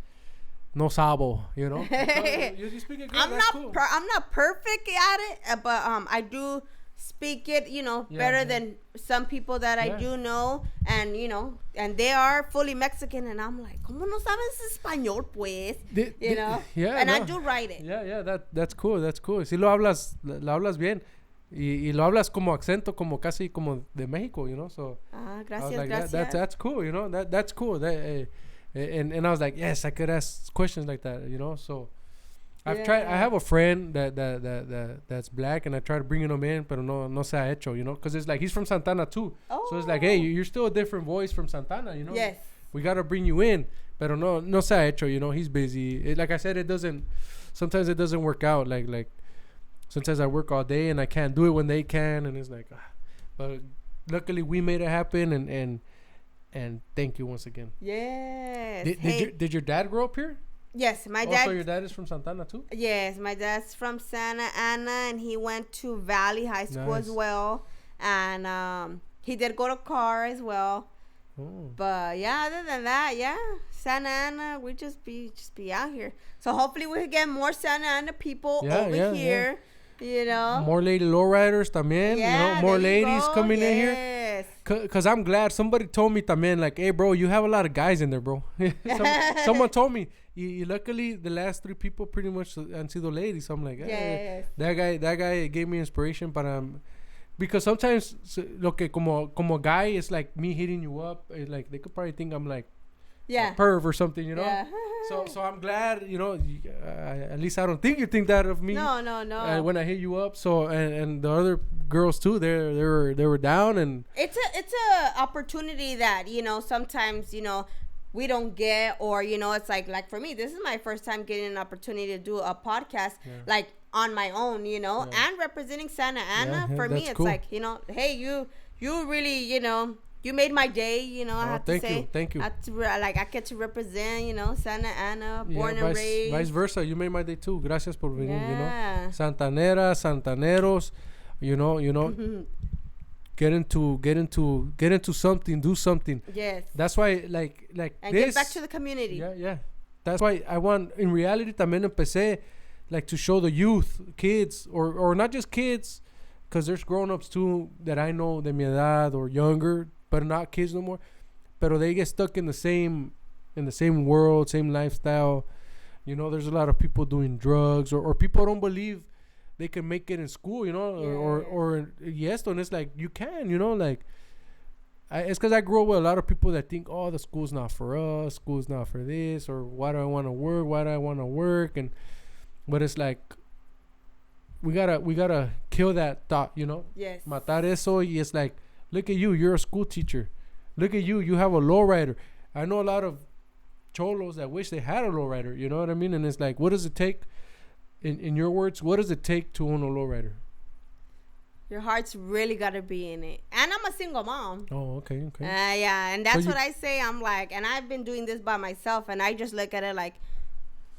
No sabo, you know. You speak it good. I'm not perfect at it, but I do speak it, you know, better than some people that I do know, and you know, and they are fully Mexican, and I'm like, ¿cómo no sabes español, pues? You know. Yeah. And I do write it. Yeah. That's cool. Si lo hablas bien. Y lo hablas como accento, como casi como de México, you know. So. Gracias. That's cool, you know. That's cool. And I was like, yes, I could ask questions like that, you know. So I've tried. I have a friend that's black, and I try to bring him in, pero no se ha hecho, you know, because it's like he's from Santana too. Oh. So it's like, hey, you're still a different voice from Santana, you know. Yes. We gotta bring you in, pero no se ha hecho, you know. He's busy. Like I said, sometimes it doesn't work out. Like sometimes I work all day and I can't do it when they can, and it's like, but luckily we made it happen, and thank you once again. Yes. Did your dad grow up here? Yes, my dad. Also, your dad is from Santana too? Yes, my dad's from Santa Ana, and he went to Valley High School as well. And he did go to Carr as well. Oh. But yeah, other than that, Santa Ana, we just be out here. So hopefully we get more Santa Ana people over here. You know, more lady lowriders también. You know, more ladies coming in here. Cause I'm glad somebody told me también, like, hey bro, you have a lot of guys in there, bro. Someone told me. Luckily, the last 3 people pretty much han sido ladies. So I'm like, hey, that guy gave me inspiration para. Because sometimes lo que como guy is like me hitting you up, like they could probably think I'm like a perv or something, you know. Yeah. So I'm glad, you know. At least I don't think you think that of me. No. When I hit you up, so and the other girls too, they were down, and it's a opportunity that, you know, sometimes, you know, we don't get, or it's like for me, this is my first time getting an opportunity to do a podcast like on my own, and representing Santa Ana. For me, it's cool. Like, hey, you really, you made my day, I have to say. Thank you. I get to represent, Santa Ana, born and raised. Vice versa, you made my day too. Gracias por venir, Santaneras, Santaneros, get into something, do something. Yes. That's why, like and this, give back to the community. Yeah. That's why I want, in reality, también empecé, like, to show the youth, kids, or not just kids, because there's grown-ups too that I know de mi edad or younger, but not kids no more. Pero they get stuck in the same world, same lifestyle. There's a lot of people doing drugs, or people don't believe they can make it in school, or yes, and it's like, you can, it's because I grew up with a lot of people that think, oh, the school's not for us, school's not for this, or why do I want to work, but it's like, we gotta kill that thought, Yes. Matar eso, y it's like, look at you, you're a school teacher. Look at you, you have a lowrider. I know a lot of cholos that wish they had a lowrider, you know what I mean? And it's like, what does it take? In your words, what does it take to own a lowrider? Your heart's really got to be in it. And I'm a single mom. Oh, okay. Yeah, and that's what I say. I'm like, and I've been doing this by myself, and I just look at it like,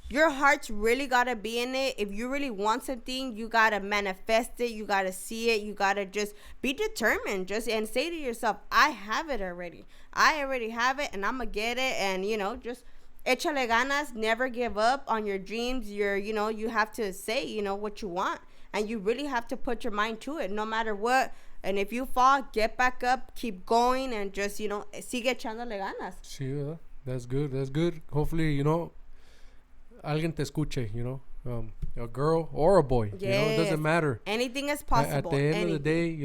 your heart's really got to be in it. If you really want something, you got to manifest it. You got to see it. You got to just be determined. And say to yourself, I have it already. I already have it, and I'm going to get it. And, just échale ganas. Never give up on your dreams. You have to say, what you want. And you really have to put your mind to it, no matter what. And if you fall, get back up, keep going, and just, sigue echándole ganas. Sí, that's good. Hopefully, alguien te escuche, a girl or a boy. Yes. It doesn't matter. Anything is possible. At the end of the day,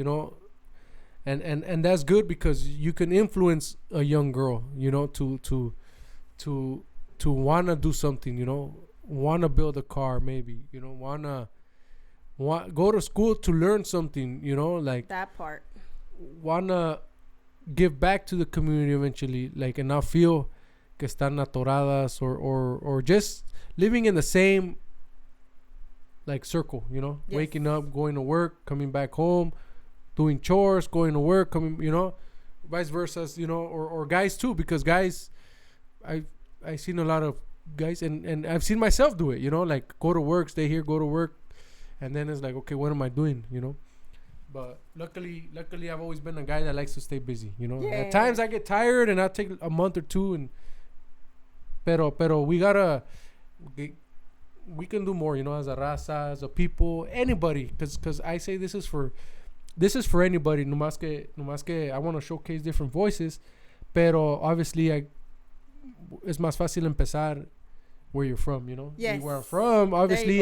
and that's good, because you can influence a young girl, to want to do something, want to build a car, maybe, go to school to learn something, like that part. Want to give back to the community eventually, like, and not feel que están atoradas, or just living in the same, like, circle, Yes. Waking up, going to work, coming back home, doing chores, going to work, coming, vice versa, or guys too, because guys, I've seen a lot of guys, and I've seen myself do it, like, go to work, stay here, go to work, and then it's like, okay, what am I doing, But luckily I've always been a guy that likes to stay busy, Yeah. At times I get tired and I take a month or two, pero we can do more, as a raza, as a people, anybody, because I say this is for anybody. No más que I want to showcase different voices, pero obviously es más fácil empezar where you're from, Yes. Where I'm from, obviously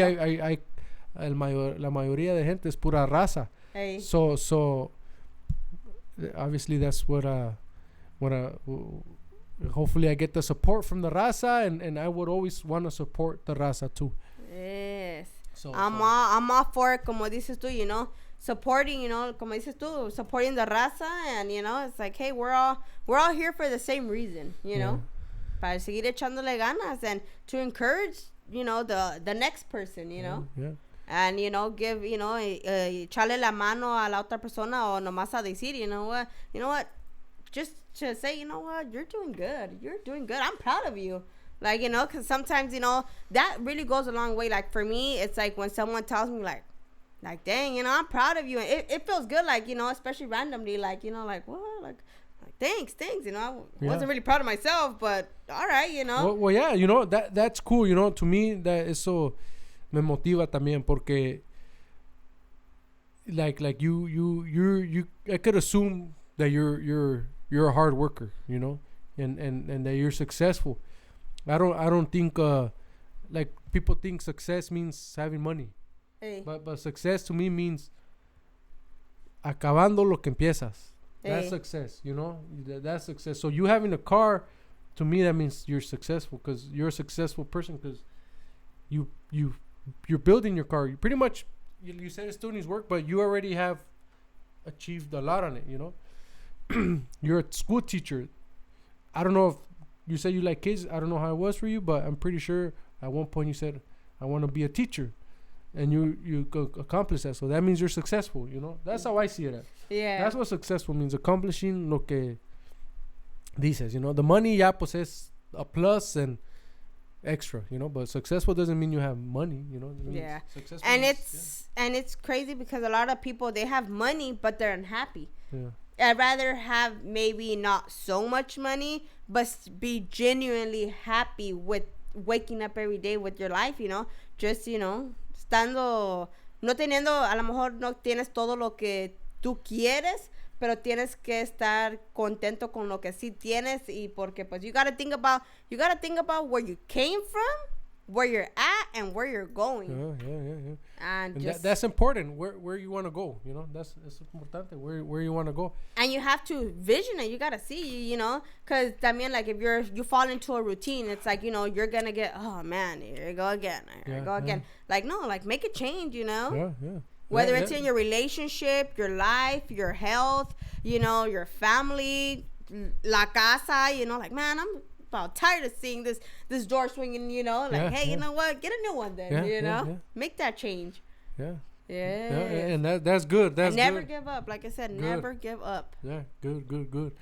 la mayoría de gente es pura raza. Hey. So obviously that's what hopefully I get the support from the raza, and I would always want to support the raza too. Yes. I'm all for it, como dices tú, supporting, como dices tú, supporting the raza, and it's like, hey, we're all here for the same reason, para seguir echándole ganas, and to encourage, the next person, Yeah. and give, echarle la mano a la otra persona, o nomás a decir, you know what, just to say, you know what, you're doing good, I'm proud of you, like, because sometimes, that really goes a long way. Like, for me, it's like when someone tells me, like, dang, I'm proud of you, and it feels good, like, especially randomly, like, like, what, like thanks, I wasn't really proud of myself, but all right, well, yeah, that's cool, to me, that eso me motiva también, porque like you I could assume that you're a hard worker, and that you're successful. I don't think like, people think success means having money. Hey. But success to me means acabando lo que empiezas. That's success, that's success. So you having a car, to me, that means you're successful, because you're a successful person, because you're building your car. You pretty much, you said it still needs work, but you already have achieved a lot on it, You're a school teacher. I don't know if you said you like kids. I don't know how it was for you, but I'm pretty sure at one point you said, I want to be a teacher. And you accomplish that. So that means you're successful, you know? That's how I see it. Yeah. That's what successful means. Accomplishing lo que dices, you know? The money, ya, pues, es a plus and extra, you know? But successful doesn't mean you have money, you know? Yeah. Successful And means, it's crazy because a lot of people, they have money, but they're unhappy. Yeah. I'd rather have maybe not so much money, but be genuinely happy with waking up every day with your life, you know? Just, you know, estando, no teniendo, a lo mejor no tienes todo lo que tú quieres, pero tienes que estar contento con lo que sí tienes, y porque pues you gotta think about where you came from, where you're at, and where you're going. Yeah. And just, that's important. Where you want to go, you know? That's importante. Where you want to go. and you have to vision it. You gotta see, you know, because I mean, like, if you fall into a routine, it's like, you know, you're gonna get, oh man, here you go again. Like, no, like, make a change, you know. Yeah. Whether it's in your relationship, your life, your health, you know, your family, la casa, you know, like, man, I'm about tired of seeing this door swinging, you know, like, hey, you know what, get a new one then, you know, make that change. Yeah, and that's good. That's never good. give up. Like I said, Good. never give up. Yeah, good.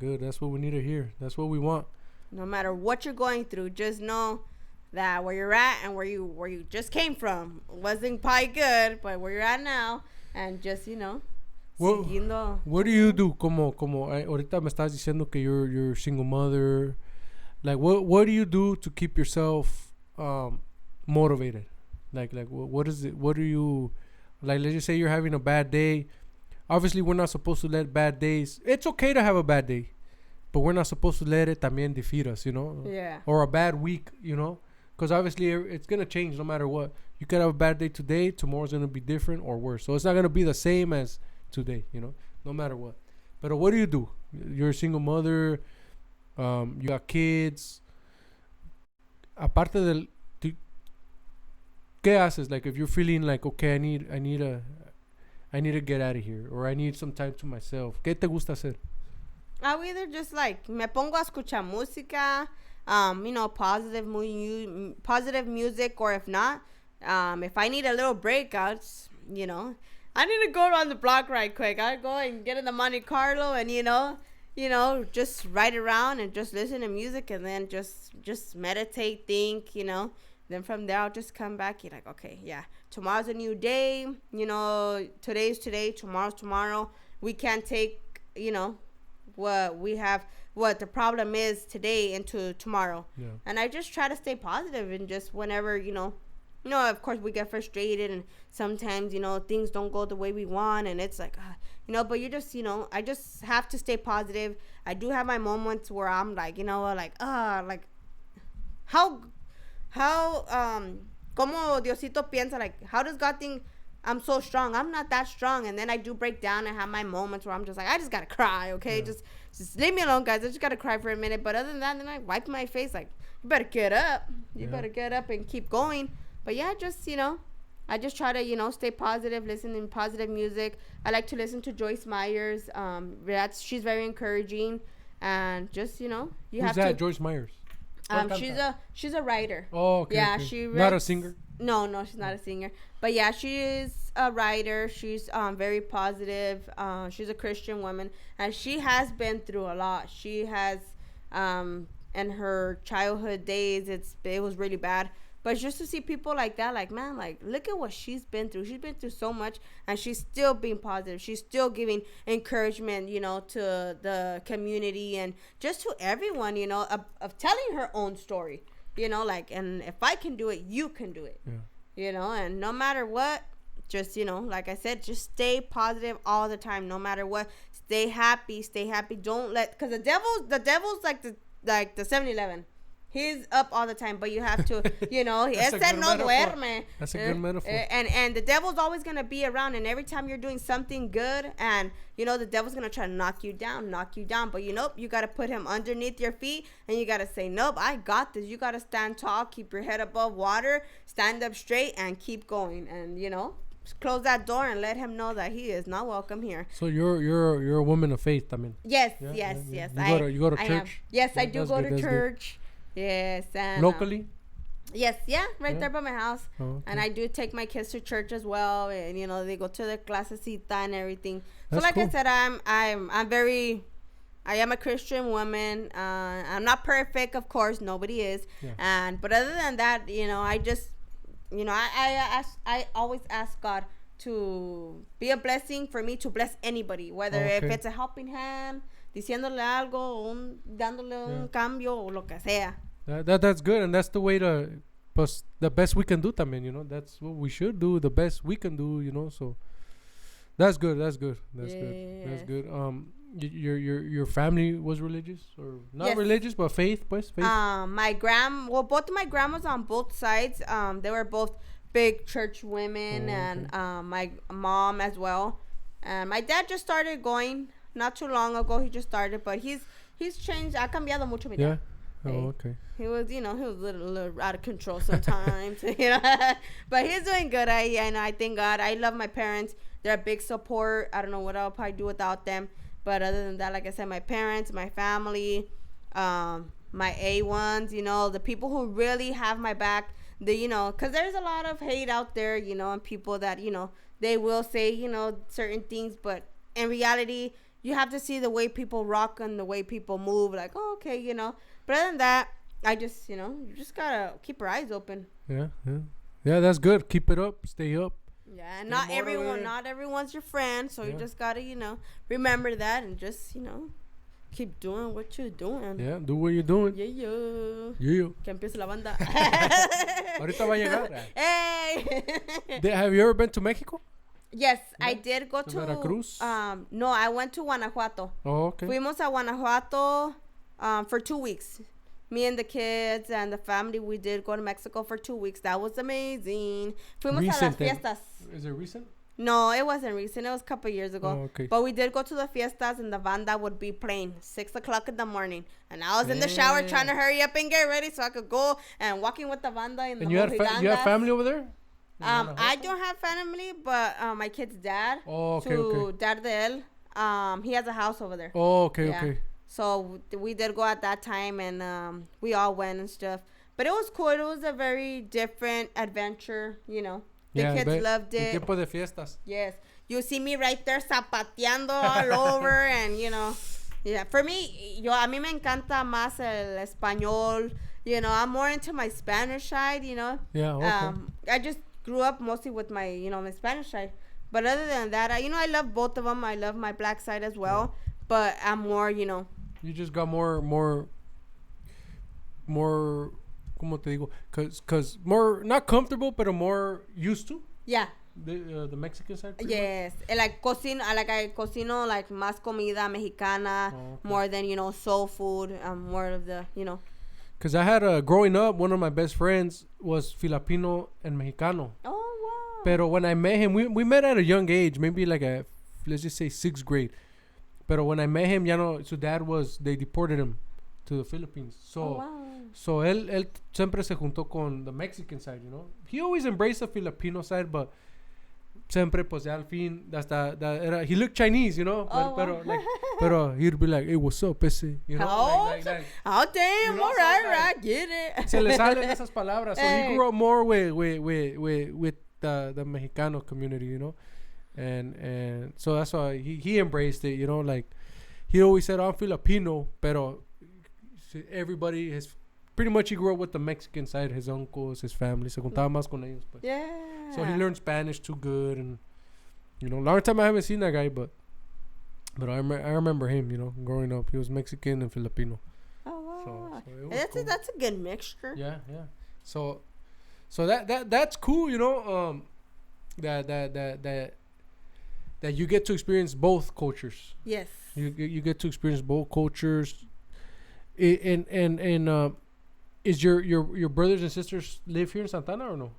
That's what we need to hear. That's what we want. No matter what you're going through, just know that where you're at and where you just came from wasn't probably good, but where you're at now, and just, you know, siguiendo. What do you do? Como ahorita me estás diciendo que you're single mother. Like, what do you do to keep yourself motivated? Like what is it? What do you, like, let's just say you're having a bad day. Obviously, we're not supposed to let bad days. It's okay to have a bad day, but we're not supposed to let it también defeat us, you know? Yeah. Or a bad week, you know? Because obviously it's going to change no matter what. You could have a bad day today, tomorrow's going to be different or worse. So it's not going to be the same as today, you know? No matter what. But what do you do? You're a single mother. You got kids. Aparte del... ¿Qué haces? Like, if you're feeling like, okay, I need to get out of here, or I need some time to myself. ¿Qué te gusta hacer? I'll either just, like, me pongo a escuchar música, you know, positive music, or if not, if I need a little break, you know, I need to go around the block right quick. I go and get in the Monte Carlo and, you know, just ride around and just listen to music, and then just meditate, think, you know. Then from there, I'll just come back. You're like, okay, yeah, tomorrow's a new day. You know, today's today, tomorrow's tomorrow. We can't take, you know, what the problem is today into tomorrow. Yeah. And I just try to stay positive, and just whenever, you know, of course we get frustrated, and sometimes, you know, things don't go the way we want, and it's like, you know, but you just, you know, I just have to stay positive. I do have my moments where I'm like, you know, like how como Diosito piensa, like, how does God think I'm so strong? I'm not that strong. And then I do break down and have my moments where I'm just like, I just gotta cry, okay? Yeah. Just leave me alone, guys. I just gotta cry for a minute. But other than that, then I wipe my face, like, you better get up. You better get up and keep going. But yeah, just, you know, I just try to, you know, stay positive, listen to positive music. I like to listen to Joyce Myers. She's very encouraging. And just, you know, Who's that? Joyce Myers. She's a writer. Oh, okay. Yeah, okay. she writes, not a singer. No, she's not a singer. But yeah, she is a writer. She's very positive. She's a Christian woman, and she has been through a lot. She has, in her childhood days, it was really bad. But just to see people like that, like, man, like, look at what she's been through. She's been through so much, and she's still being positive. She's still giving encouragement, you know, to the community and just to everyone, you know, of telling her own story, you know, like, and if I can do it, you can do it, you know, and no matter what, just, you know, like I said, just stay positive all the time, no matter what. Stay happy. Don't let, because the devil's like the 7-Eleven. He's up all the time, but you have to, you know, no duerme. That's a good metaphor. And the devil's always going to be around, and every time you're doing something good, and, you know, the devil's going to try to knock you down, but you got to put him underneath your feet, and you got to say, nope, I got this. You got to stand tall, keep your head above water, stand up straight, and keep going, and, you know, close that door and let him know that he is not welcome here. So you're a woman of faith, I mean. Yes, Yeah, yes, yeah, yes. yeah. You go to I church? Yes, Yeah, I do that's go good, to that's good. church. Yes, and Locally? yes, yeah, right Yeah. there by my house. Oh, okay. And I do take my kids to church as well, and you know they go to the clasesita and everything. That's so like cool. I said, I am a Christian woman. I'm not perfect, of course, nobody is. Yeah. But other than that, you know, I just, you know, I always ask God to be a blessing for me to bless anybody, whether if Okay. it's a helping hand, diciéndole algo, dándole un cambio o lo que sea. That's good, and that's the way to, pues, the best we can do, también, you know. That's what we should do, the best we can do, you know. So that's good. That's good. That's good. That's good. Your family was religious or not Yes. religious, but faith, pues faith. Both of my grandmas on both sides, they were both big church women, Oh, and my mom as well. And my dad just started going not too long ago. He just started, but he's changed. Ha cambiado mucho mi dad. Yeah. Hey. Oh, okay. He was, you know, he was a little out of control sometimes, you know. But he's doing good. I thank God. I love my parents. They're a big support. I don't know what I'll probably do without them. But other than that, like I said, my parents, my family, my A1s, you know, the people who really have my back, you know, because there's a lot of hate out there, you know, and people that, you know, they will say, you know, certain things, but in reality, you have to see the way people rock and the way people move, like, oh, okay, you know. But other than that, I just, you know, you just gotta keep your eyes open. Yeah. That's good. Keep it up. Stay up. Yeah, and Stay not everyone's your friend, so you Yeah. just gotta, you know, remember that and just, you know, keep doing what you're doing. Yeah. Do what you're doing. Yeah. Yeah. Que empiece la banda. Ahorita va a llegar. Hey. Have you ever been to Mexico? Yes, Yeah. I did go to Veracruz? No, I went to Guanajuato. Oh, okay. Fuimos a Guanajuato for 2 weeks. Me and the kids and the family, we did go to Mexico for 2 weeks. That was amazing. Fuimos a las fiestas. Is it recent? No, it wasn't recent. It was a couple years ago. Oh, okay. But we did go to the fiestas, and the banda would be playing 6 o'clock in the morning. And I was in the shower trying to hurry up and get ready so I could go and walking with the banda in And the you have family over there? I don't have family, but my kid's dad. Oh, okay. Dad de él, he has a house over there. Oh, okay, Yeah. okay. So we did go at that time, and we all went and stuff. But it was cool. It was a very different adventure, you know. The kids loved it. Tiempo de fiestas. Yes. You see me right there zapateando all over, and, you know. Yeah, for me, a mí me encanta más el español. You know, I'm more into my Spanish side, you know. Yeah, okay. I just grew up mostly with my, you know, my Spanish side. But other than that, I love both of them. I love my black side as well. Yeah. But I'm more, you know. You just got more, como te digo, cause more, not comfortable, but more used to. Yeah. The Mexican side. Yes, I cocino like más comida mexicana, more than, you know, soul food. More of the, you know. Cause I had growing up, one of my best friends was Filipino and Mexicano. Oh wow. Pero when I met him, we met at a young age, maybe like let's just say 6th grade. Pero when I met him, so they deported him to the Philippines. So él siempre se juntó con the Mexican side, you know. He always embraced the Filipino side, but siempre, pues, al fin, he looked Chinese, you know. Pero he'd be like, hey, what's up, ese? You know, oh, damn, you know, all right, get it. Se le salen esas palabras. So he grew up more with the Mexicano community, you know. And so that's why he embraced it, you know. Like, he always said, I'm Filipino, pero everybody has pretty much, he grew up with the Mexican side, his uncles, his family, se juntaba más con ellos, pues. Yeah. So he learned Spanish too good, and, you know, long time I haven't seen that guy, but I remember him, you know, growing up. He was Mexican and Filipino. Oh wow. So that's a good mixture. Yeah. So that's cool, you know. That you get to experience both cultures. Yes. You get to experience both cultures. And is your brothers and sisters live here in Santana or no?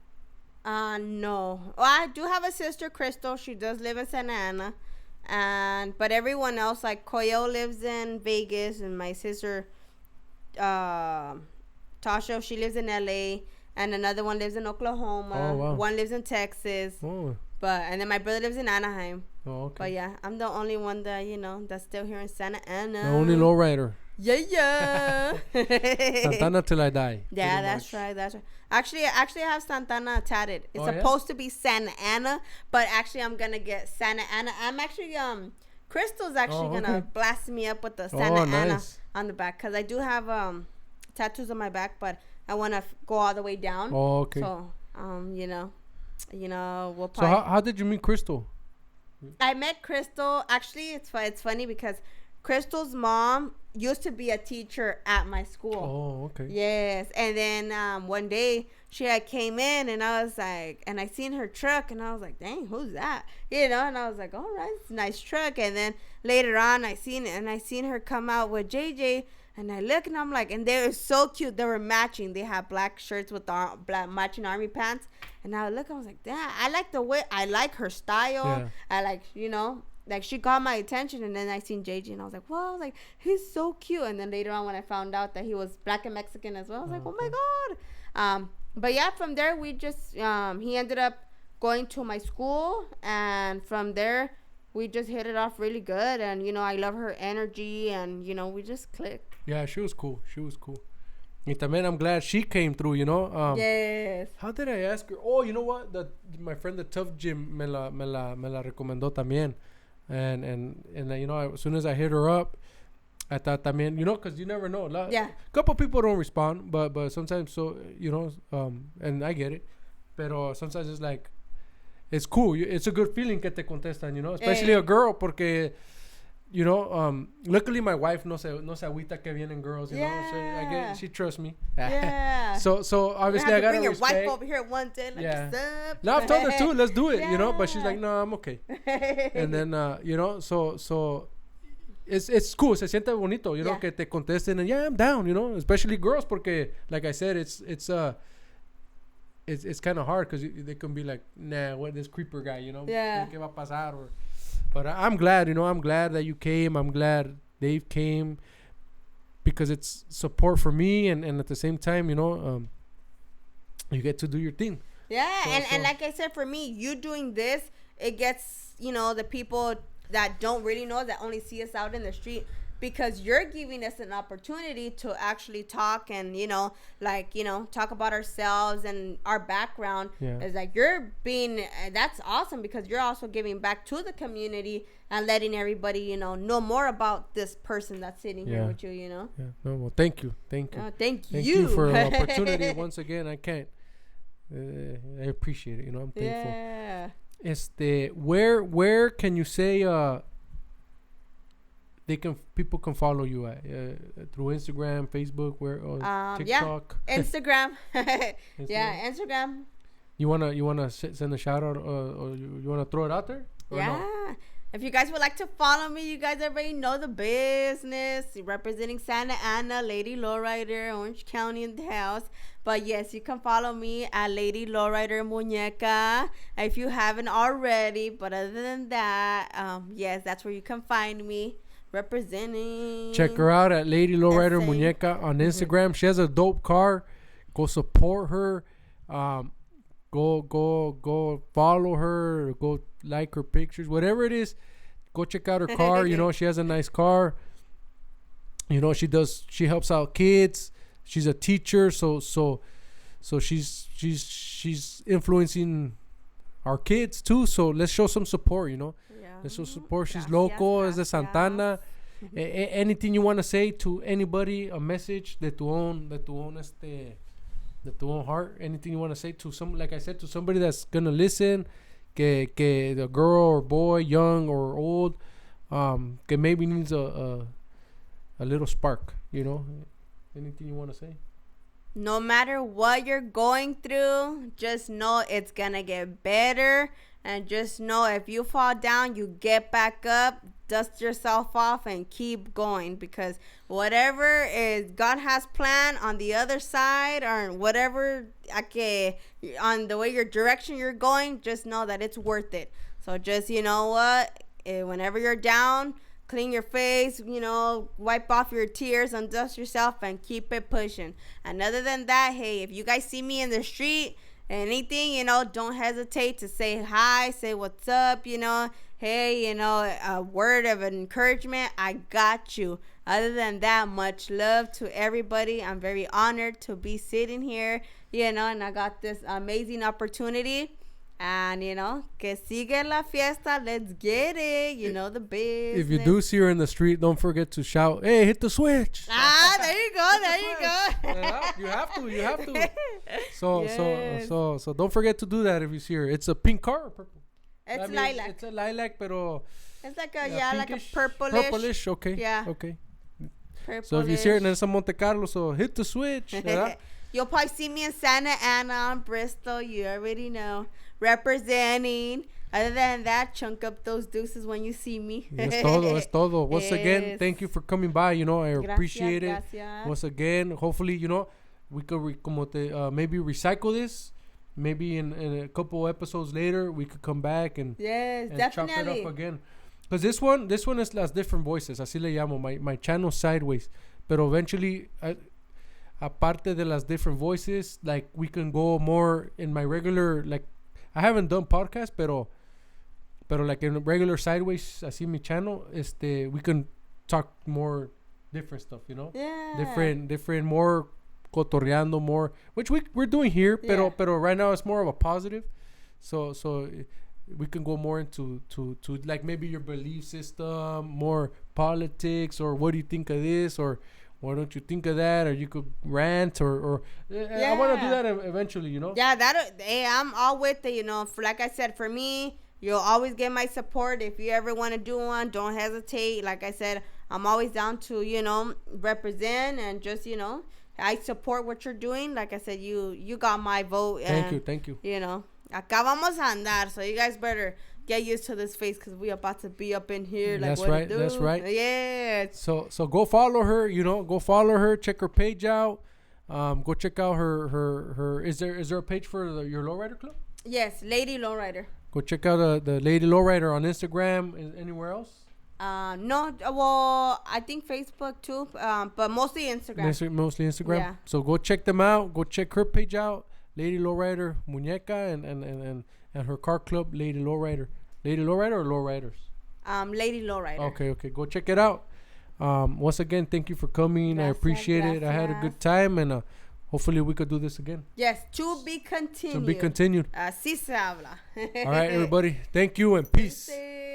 No. Well, I do have a sister, Crystal. She does live in Santa Ana. But everyone else, like Koyo lives in Vegas, and my sister Tasha, she lives in LA, and another one lives in Oklahoma. Oh, wow. One lives in Texas. Oh. And then my brother lives in Anaheim. Oh, okay. But yeah, I'm the only one that, that's still here in Santa Ana. The only lowrider. Yeah. Santana till I die. Yeah, that's right. Actually, I have Santana tatted. It's supposed to be Santa Ana, but actually I'm gonna get Santa Ana. I'm actually Crystal's actually gonna blast me up with the Santa Ana on the back, because I do have tattoos on my back, but I want to go all the way down. Oh, okay. So we'll probably. So how did you meet Crystal? I met Crystal. Actually, it's funny because Crystal's mom used to be a teacher at my school. Oh, okay. Yes. And then one day she came in, and I was like, and I seen her truck, and I was like, dang, who's that? And I was like, all right, it's a nice truck. And then later on I seen her come out with JJ, and I look, and I'm like, and they were so cute. They were matching. They had black shirts with black matching army pants. And I look, I was like, damn, I like the way, I like her style. Yeah. I like, like she got my attention. And then I seen JJ, and I was like, wow, like he's so cute. And then later on when I found out that he was black and Mexican as well, I was like, oh my God. But yeah, from there we just he ended up going to my school, and from there we just hit it off really good. And I love her energy, and we just clicked. Yeah, she was cool. Y también I'm glad she came through, Yes. How did I ask her? Oh, you know what? My friend the Tough Gym me la recomendó también. And as soon as I hit her up, I thought también, because you never know. A couple people don't respond, but sometimes, and I get it. Pero sometimes it's like, it's cool. It's a good feeling que te contestan, especially a girl, porque... luckily my wife no se agüita que vienen girls, So I guess she trusts me. Yeah. So obviously I gotta bring your respect. Wife over here one day. Like, yeah. No, I've told her too. Let's do it. But she's like, no, I'm okay. And then so it's cool. Se siente bonito. Que te contesten, and I'm down. Especially girls, porque like I said, it's kind of hard because they can be like, nah, what this creeper guy, Yeah. ¿Qué va a pasar? But I'm glad, I'm glad that you came. I'm glad Dave came, because it's support for me, and at the same time, you get to do your thing. Yeah, and like I said, for me, you doing this, it gets, the people that don't really know, that only see us out in the street, because you're giving us an opportunity to actually talk and, talk about ourselves and our background. Yeah. It's like that's awesome, because you're also giving back to the community and letting everybody, know more about this person that's sitting here with you, Yeah. No, well, thank you. Thank Thank you for the opportunity once again. I can't. I appreciate it. I'm thankful. Yeah. Where can you say people can follow you at through Instagram, Facebook, TikTok? Yeah, Instagram. Yeah, Instagram. You wanna send a shout out, or you wanna throw it out there? Yeah. No? If you guys would like to follow me, you guys already know the business. Representing Santa Ana, Lady Lowrider, Orange County in the house. But yes, you can follow me at Lady Lowrider Muñeca if you haven't already. But other than that, yes, that's where you can find me. Representing. Check her out at Lady Lowrider Muñeca on Instagram. Mm-hmm. She has a dope car. Go support her. Go follow her. Go like her pictures. Whatever it is, go check out her car. She has a nice car. She helps out kids. She's a teacher, so she's influencing our kids too. So let's show some support. Let's show support. She's local, es de Santana. Anything you want to say to anybody, a message de tu own heart, anything you want to say to like I said, to somebody that's gonna listen, que the girl or boy, young or old, que maybe needs a little spark, anything you want to say? No matter what you're going through, just know it's gonna get better. And just know, if you fall down, you get back up, dust yourself off, and keep going. Because whatever is God has planned on the other side, or whatever on the way your direction you're going, just know that it's worth it. So just, whenever you're down, clean your face, wipe off your tears and dust yourself and keep it pushing. And other than that, hey, if you guys see me in the street, anything, don't hesitate to say hi, say what's up, hey, a word of encouragement. I got you. Other than that, much love to everybody. I'm very honored to be sitting here, and I got this amazing opportunity. And, que sigue la fiesta. Let's get it. The business. If you do see her in the street, don't forget to shout, hey, hit the switch. There you go. You have to. So, Yes. so don't forget to do that if you see her. It's a pink car or purple? It's lilac. It's a lilac, pero... It's like like a pinkish, purplish. Okay. Yeah. Okay. Purplish. So if you see her in esa Monte Carlo, so hit the switch. ¿Verdad? You'll probably see me in Santa Ana, Bristol. You already know. Representing. Other than that, chunk up those deuces when you see me. Es todo. Once again, Yes. thank you for coming by. I appreciate it. Gracias. Once again, hopefully, we could maybe recycle this. Maybe in a couple episodes later, we could come back and chop it Definitely. up again. Because this one is las different voices. Así le llamo. My channel sideways. Pero eventually, aparte de las different voices, like we can go more in my regular, like I haven't done podcasts, pero like in regular sideways, así mi channel, we can talk more different stuff, Yeah. different, more cotorreando, more, which we're doing here, pero right now it's more of a positive, so we can go more into to like maybe your belief system, more politics, or what do you think of this, or why don't you think of that, or you could rant, or I want to do that eventually, Yeah, I'm all with it, like I said, for me, you'll always get my support. If you ever want to do one, don't hesitate. Like I said, I'm always down to, represent and just, I support what you're doing. Like I said, you got my vote. And, Thank you. Acá vamos a andar, so you guys better get used to this face because we about to be up in here. Like, That's what right. to do. That's right. Yeah. So go follow her. Go follow her. Check her page out. Go check out her. Is there a page for your Lowrider Club? Yes, Lady Lowrider. Go check out the Lady Lowrider on Instagram. Anywhere else? No, well, I think Facebook too, but mostly Instagram. Mostly Instagram. Yeah. So go check them out. Go check her page out. Lady Lowrider Muñeca and her car club, Lady Lowrider. Lady Lowrider or Lowriders? Lady Lowrider. Okay. Go check it out. Once again, thank you for coming. I Gracias, appreciate it. I had a good time, and hopefully we could do this again. Yes, to be continued. To be continued. Así se habla. All right, everybody. Thank you and peace. Sí.